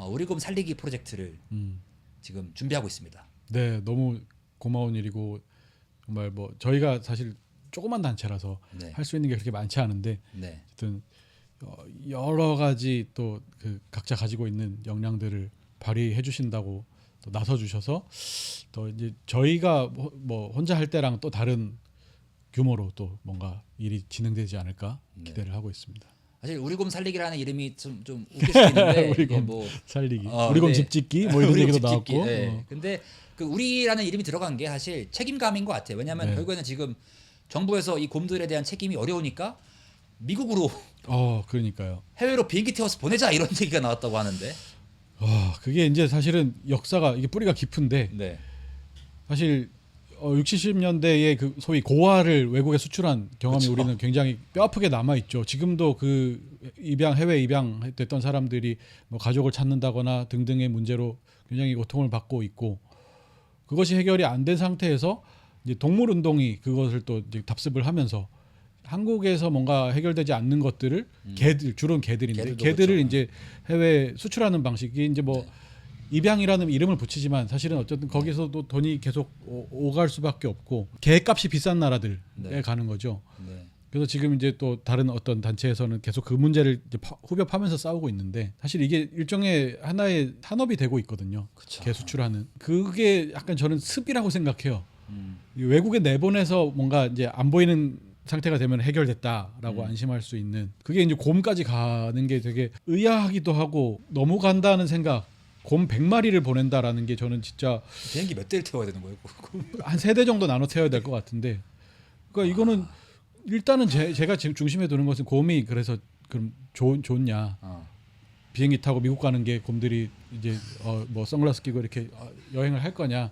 우리 곰 살리기 프로젝트를 지금 준비하고 있습니다. 네, 너무 고마운 일이고 정말 뭐 저희가 사실 조그만 단체라서 네. 할 수 있는 게 그렇게 많지 않은데 네. 어쨌든 여러 가지 또 그 각자 가지고 있는 역량들을 발휘해 주신다고 또 나서 주셔서 또 이제 저희가 뭐 혼자 할 때랑 또 다른 규모로 또 뭔가 일이 진행되지 않을까 기대를 하고 있습니다. 사실 우리 곰 살리기라는 이름이 좀 웃길 수 있는데 우리 이게 곰 뭐 살리기, 어, 우리 곰 근데- 집짓기 뭐 이런 우리 곰 얘기도 집짓기, 나왔고. 네. 근데 그 우리라는 이름이 들어간 게 사실 책임감인 것 같아요. 왜냐하면 네. 결국에는 지금 정부에서 이 곰들에 대한 책임이 어려우니까 미국으로 그러니까요. 해외로 비행기 태워서 보내자 이런 얘기가 나왔다고 하는데. 그게 이제 사실은 역사가 이게 뿌리가 깊은데 네. 사실 60, 70년대에 그 소위 고아를 외국에 수출한 경험이 그쵸. 우리는 굉장히 뼈아프게 남아 있죠. 지금도 그 해외 입양됐던 사람들이 뭐 가족을 찾는다거나 등등의 문제로 굉장히 고통을 받고 있고 그것이 해결이 안 된 상태에서 이제 동물 운동이 그것을 또 이제 답습을 하면서 한국에서 뭔가 해결되지 않는 것들을 주로는 개들인데 개들도 개들을 그렇죠. 이제 해외 수출하는 방식이 이제 뭐 입양이라는 이름을 붙이지만 사실은 어쨌든 거기서도 돈이 계속 오갈 수밖에 없고 개값이 비싼 나라들에 네. 가는 거죠. 네. 그래서 지금 이제 또 다른 어떤 단체에서는 계속 그 문제를 이제 후벼 파면서 싸우고 있는데 사실 이게 일종의 하나의 산업이 되고 있거든요. 그쵸. 개 수출하는 그게 약간 저는 습이라고 생각해요. 음. 외국에 내보내서 뭔가 이제 안 보이는 상태가 되면 해결됐다라고 안심할 수 있는 그게 이제 곰까지 가는 게 되게 의아하기도 하고 너무 간다는 생각. 곰 100마리를 보낸다라는 게 저는 진짜 비행기 몇 대를 태워야 되는 거예요? 한 3대 정도 나눠 태워야 될 것 같은데 그러니까 이거는 일단은 제가 지금 중심에 두는 것은 곰이 그래서 그럼 좋냐 비행기 타고 미국 가는 게 곰들이 이제 뭐 선글라스 끼고 이렇게 여행을 할 거냐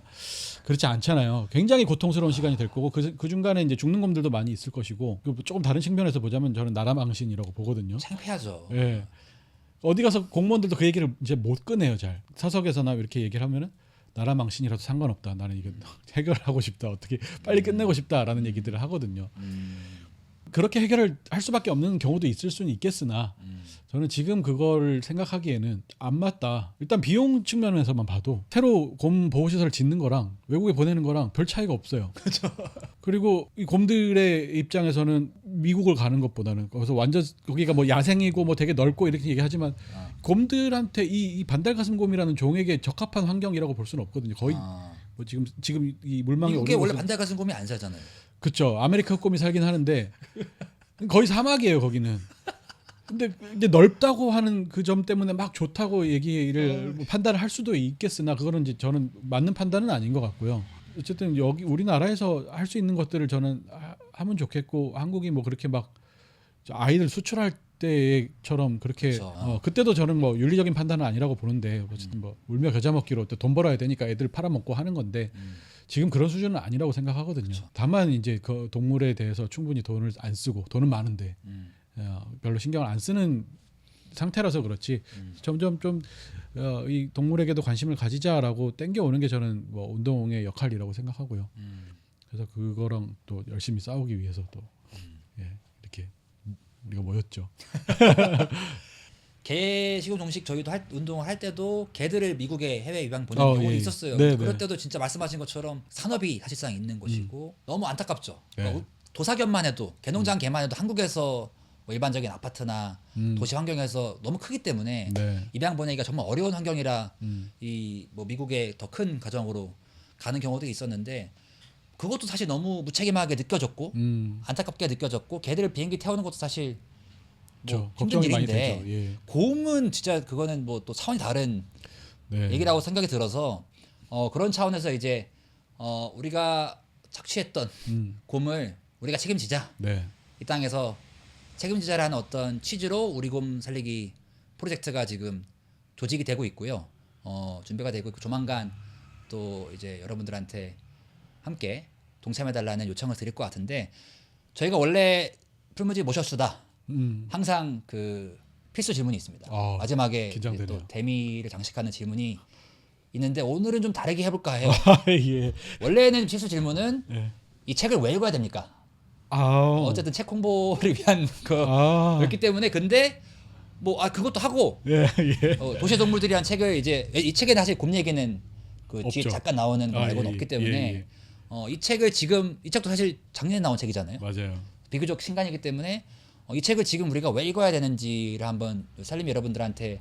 그렇지 않잖아요. 굉장히 고통스러운 시간이 될 거고 그 중간에 이제 죽는 곰들도 많이 있을 것이고 조금 다른 측면에서 보자면 저는 나라망신이라고 보거든요. 창피하죠. 예. 어디 가서 공무원들도 그 얘기를 이제 못 꺼내요. 잘 사석에서나 이렇게 얘기를 하면은 나라 망신이라도 상관없다. 나는 이거 해결하고 싶다. 어떻게 빨리 끝내고 싶다라는 얘기들을 하거든요. 그렇게 해결을 할 수밖에 없는 경우도 있을 수는 있겠으나 저는 지금 그걸 생각하기에는 안 맞다. 일단 비용 측면에서만 봐도 새로 곰 보호시설을 짓는 거랑 외국에 보내는 거랑 별 차이가 없어요. 그렇죠. 그리고 이 곰들의 입장에서는 미국을 가는 것보다는 거기서 완전 거기가 뭐 야생이고 뭐 되게 넓고 이렇게 얘기하지만 곰들한테 이 반달가슴곰이라는 종에게 적합한 환경이라고 볼 수는 없거든요. 거의 뭐 지금 이 물망에 미국에 오는 원래 곳은- 반달가슴곰이 안 살잖아요. 그렇죠. 아메리카 곰이 살긴 하는데 거의 사막이에요. 거기는. 근데 이제 넓다고 하는 그 점 때문에 막 좋다고 얘기를 뭐 판단을 할 수도 있겠으나 그거는 이제 저는 맞는 판단은 아닌 것 같고요. 어쨌든 여기 우리나라에서 할 수 있는 것들을 저는 하면 좋겠고 한국이 뭐 그렇게 막 아이들 수출할 때처럼 그렇게 그쵸. 그때도 저는 뭐 윤리적인 판단은 아니라고 보는데 어쨌든 뭐 울며 겨자 먹기로 또 돈 벌어야 되니까 애들 팔아먹고 하는 건데 지금 그런 수준은 아니라고 생각하거든요. 그쵸. 다만 이제 그 동물에 대해서 충분히 돈을 안 쓰고 돈은 많은데 별로 신경을 안 쓰는 상태라서 그렇지 점점 좀 이 동물에게도 관심을 가지자라고 땡겨오는 게 저는 뭐 운동의 역할이라고 생각하고요. 그래서 그거랑 또 열심히 싸우기 위해서 또 예, 이렇게 우리가 모였죠. 개 식용 종식 저희도 운동을 할 때도 개들을 미국에 해외 입양 보낸 경우도 예. 있었어요. 네, 그럴 네. 때도 진짜 말씀하신 것처럼 산업이 사실상 있는 곳이고 너무 안타깝죠. 네. 그러니까 도사견만 해도 개농장 개만 해도 한국에서 뭐 일반적인 아파트나 도시 환경에서 너무 크기 때문에 네. 입양 보내기가 정말 어려운 환경이라 음. 이 뭐 미국의 더 큰 가정으로 가는 경우도 있었는데 그것도 사실 너무 무책임하게 느껴졌고 안타깝게 느껴졌고 개들을 비행기 태우는 것도 사실 뭐 힘든 걱정이 많이 일인데 되죠. 예. 곰은 진짜 그거는 뭐 또 차원이 다른 네. 얘기라고 생각이 들어서 그런 차원에서 이제 우리가 착취했던 곰을 우리가 책임지자. 네. 이 땅에서 책임지자라는 어떤 취지로 우리 곰 살리기 프로젝트가 지금 조직이 되고 있고요. 준비가 되고 있고 조만간 또 이제 여러분들한테 함께 동참해달라는 요청을 드릴 것 같은데 저희가 원래 풀무지 모셔수다 항상 그 필수 질문이 있습니다. 마지막에 긴장되네요. 또 대미를 장식하는 질문이 있는데 오늘은 좀 다르게 해볼까 해요. 예. 원래는 필수 질문은 예. 이 책을 왜 읽어야 됩니까? 아. 어쨌든 책 홍보를 위한 아. 거였기 때문에 근데 뭐 그것도 하고 예. 예. 도시의 동물들이란 책을 이제 이 책에 사실 곰 얘기는 그 뒤에 없죠. 잠깐 나오는 거 말고는 예, 없기 때문에 예. 이 책을 지금 이 책도 사실 작년에 나온 책이잖아요. 맞아요. 비교적 신간이기 때문에 이 책을 지금 우리가 왜 읽어야 되는지를 한번 살림이 여러분들한테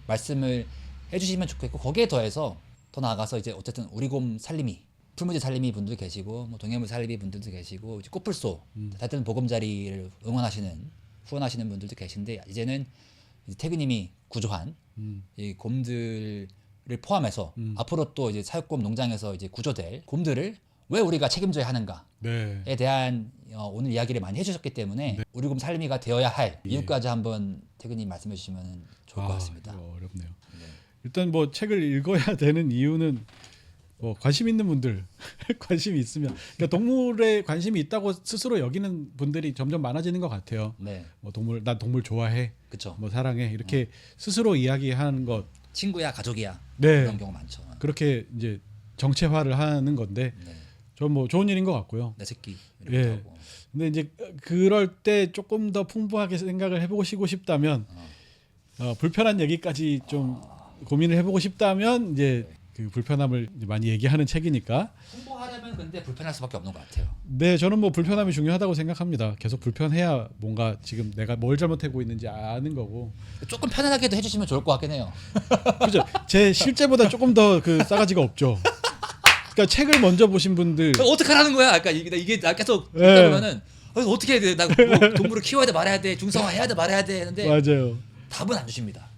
말씀을 해주시면 좋겠고 거기에 더해서 더 나아가서 이제 어쨌든 우리 곰 살림이 풀무지 살림이 분들도 계시고 뭐 동해물 살림이 분들도 계시고 이제 꽃불소 하여튼 보금자리를 응원하시는 후원하시는 분들도 계신데 이제는 이제 태그님이 구조한 이 곰들을 포함해서 앞으로 또 이제 사육곰 농장에서 이제 구조될 곰들을 왜 우리가 책임져야 하는가에 네. 대한 오늘 이야기를 많이 해주셨기 때문에 우리 곰 살림이가 되어야 할 이유까지 한번 태그님 말씀해 주시면 좋을 것 같습니다. 이거 어렵네요. 일단 뭐 책을 읽어야 되는 이유는 뭐 관심 있는 분들 관심이 있으면 그러니까 동물에 관심이 있다고 스스로 여기는 분들이 점점 많아지는 것 같아요. 네, 뭐 난 동물 좋아해, 그렇죠. 뭐 사랑해 이렇게 스스로 이야기하는 것, 친구야, 가족이야 네. 그런 경우 많죠. 그렇게 이제 정체화를 하는 건데 네, 전 뭐 좋은 일인 것 같고요. 내 새끼 이렇게 예. 하고. 근데 이제 그럴 때 조금 더 풍부하게 생각을 해보고 싶다면 불편한 얘기까지 좀 고민을 해보고 싶다면 이제 그 불편함을 이제 많이 얘기하는 책이니까. 홍보하려면 근데 불편할 수밖에 없는 것 같아요. 네, 저는 뭐 불편함이 중요하다고 생각합니다. 계속 불편해야 뭔가 지금 내가 뭘 잘못하고 있는지 아는 거고. 조금 편안하게도 해주시면 좋을 것 같긴 해요. 그죠? 제 실제보다 조금 더 그 싸가지가 없죠. 그러니까 책을 먼저 보신 분들. 어떻게 하라는 거야? 그러니까 이게 나 계속 예. 듣다 보면은 어떻게 해야 돼? 나 뭐 동물을 키워야 돼 말아야 돼 중성화해야 돼 말아야 돼 했는데 맞아요. 답은 안 주십니다.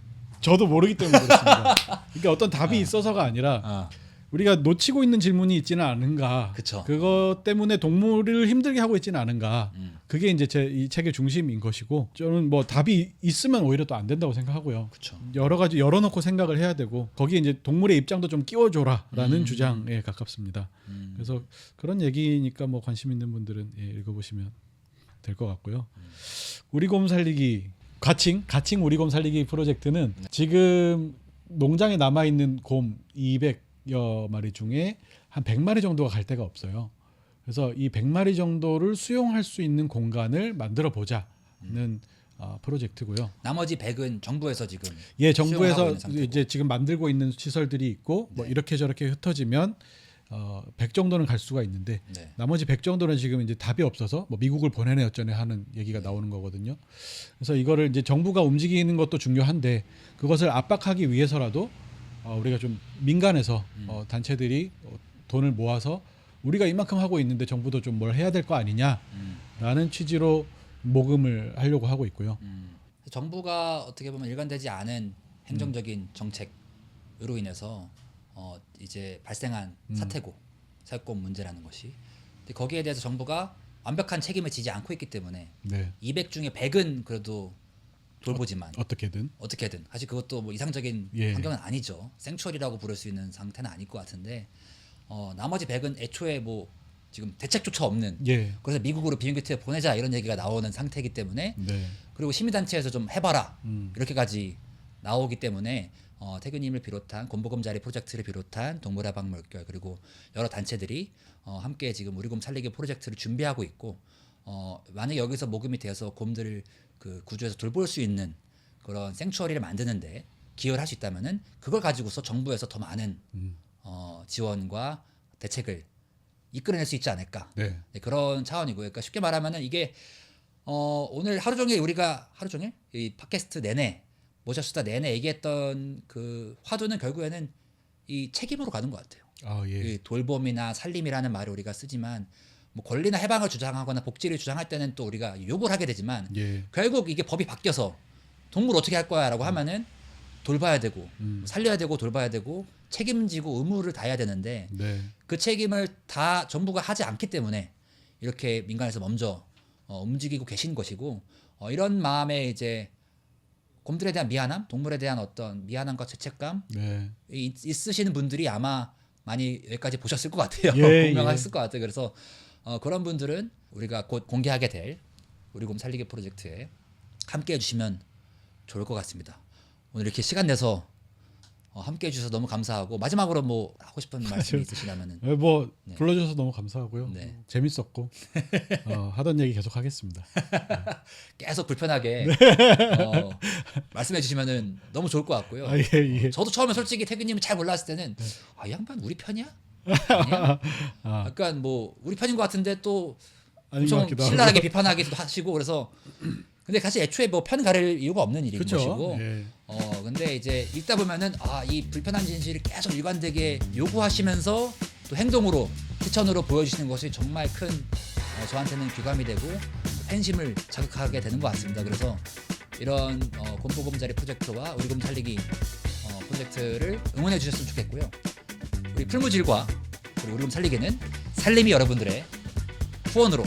저도 모르기 때문에 그렇습니다. 그러니까 어떤 답이 있어서가 아니라 우리가 놓치고 있는 질문이 있지는 않은가. 그쵸. 그것 때문에 동물을 힘들게 하고 있지는 않은가. 그게 이제 이 책의 중심인 것이고 저는 뭐 답이 있으면 오히려 또 안 된다고 생각하고요. 그쵸. 여러 가지 열어놓고 생각을 해야 되고 거기에 이제 동물의 입장도 좀 끼워줘라라는 주장에 가깝습니다. 그래서 그런 얘기니까 뭐 관심 있는 분들은 읽어보시면 될 것 같고요. 우리 곰 살리기 가칭 우리 곰 살리기 프로젝트는 지금 농장에 남아 있는 곰 200여 마리 중에 한 100마리 정도가 갈 데가 없어요. 그래서 이 100마리 정도를 수용할 수 있는 공간을 만들어 보자는 프로젝트고요. 나머지 100은 정부에서 지금 예, 수용하고 정부에서 있는 상태고. 이제 지금 만들고 있는 시설들이 있고 뭐 이렇게 저렇게 흩어지면 100 정도는 갈 수가 있는데 네. 나머지 100 정도는 지금 이제 답이 없어서 뭐 미국을 보내네 어쩌네 하는 얘기가 나오는 거거든요. 그래서 이거를 이제 정부가 움직이는 것도 중요한데 그것을 압박하기 위해서라도 우리가 좀 민간에서 단체들이 돈을 모아서 우리가 이만큼 하고 있는데 정부도 좀 뭘 해야 될 거 아니냐라는 취지로 모금을 하려고 하고 있고요. 정부가 어떻게 보면 일관되지 않은 행정적인 정책으로 인해서 이제 발생한 사태고 사육권 문제라는 것이 근데 거기에 대해서 정부가 완벽한 책임을 지지 않고 있기 때문에 네. 200 중에 100은 그래도 돌보지만 어떻게든 어떻게든 사실 그것도 뭐 이상적인 예. 환경은 아니죠. 생추얼이라고 부를 수 있는 상태는 아닐 것 같은데 나머지 100은 애초에 뭐 지금 대책조차 없는 예. 그래서 미국으로 비행기 투에 보내자 이런 얘기가 나오는 상태이기 때문에 네. 그리고 시민단체에서 좀 해봐라 음. 이렇게까지 나오기 때문에 태균님을 비롯한 곰보금자리 프로젝트를 비롯한 동물의 방 물결 그리고 여러 단체들이 함께 지금 우리 곰 살리기 프로젝트를 준비하고 있고 만약에 여기서 모금이 되어서 곰들을 그 구조에서 돌볼 수 있는 그런 생추어리를 만드는데 기여를 할 수 있다면은 그걸 가지고서 정부에서 더 많은 지원과 대책을 이끌어낼 수 있지 않을까. 네. 네, 그런 차원이고요. 그러니까 쉽게 말하면은 이게 오늘 하루 종일 우리가 하루 종일 이 팟캐스트 내내 모셔수다 내내 얘기했던 그 화두는 결국에는 이 책임으로 가는 것 같아요. 아, 예. 이 돌봄이나 살림이라는 말을 우리가 쓰지만 뭐 권리나 해방을 주장하거나 복지를 주장할 때는 또 우리가 욕을 하게 되지만 예. 결국 이게 법이 바뀌어서 동물 어떻게 할 거야라고 하면은 돌봐야 되고 살려야 되고 돌봐야 되고 책임지고 의무를 다해야 되는데 네. 그 책임을 다 정부가 하지 않기 때문에 이렇게 민간에서 먼저 움직이고 계신 것이고 이런 마음에 이제 곰들에 대한 미안함, 동물에 대한 어떤 미안함과 죄책감 네. 있으시는 분들이 아마 많이 여기까지 보셨을 것 같아요. 예, 공명하셨을 것 같아요. 그래서 그런 분들은 우리가 곧 공개하게 될 우리 곰 살리기 프로젝트에 함께 해주시면 좋을 것 같습니다. 오늘 이렇게 시간 내서 함께 해주셔서 너무 감사하고 마지막으로 뭐 하고 싶은 말씀이 있으시다면은 뭐 네. 불러주셔서 너무 감사하고요. 네. 재밌었고 하던 얘기 계속 하겠습니다. 계속 불편하게 말씀해 주시면은 너무 좋을 것 같고요. 아, 예, 예. 저도 처음에 솔직히 태균님을 잘 몰랐을 때는 이 양반 우리 편이야? 아니야? 약간 뭐 우리 편인 것 같은데 또 아닌 것 엄청 같기도 하고. 신랄하게 비판하기도 하시고 그래서 근데 사실 애초에 뭐 편 가릴 이유가 없는 일인 그쵸? 것이고 예. 근데 이제 읽다 보면은 이 불편한 진실을 계속 일관되게 요구하시면서 또 행동으로 실천으로 보여주시는 것이 정말 큰 저한테는 귀감이 되고 팬심을 자극하게 되는 것 같습니다. 그래서 이런 곰보금자리 프로젝트와 우리 곰 살리기 프로젝트를 응원해 주셨으면 좋겠고요. 우리 풀무질과 그리고 우리 곰 살리기는 살림이 여러분들의 후원으로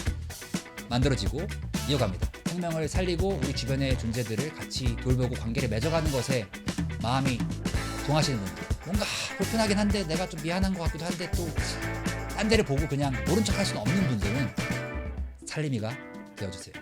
만들어지고 이어갑니다. 생명을 살리고 우리 주변의 존재들을 같이 돌보고 관계를 맺어가는 것에 마음이 동하시는 분들 뭔가 불편하긴 한데 내가 좀 미안한 것 같기도 한데 또 딴 데를 보고 그냥 모른 척 할 수는 없는 분들은 살림이가 되어주세요.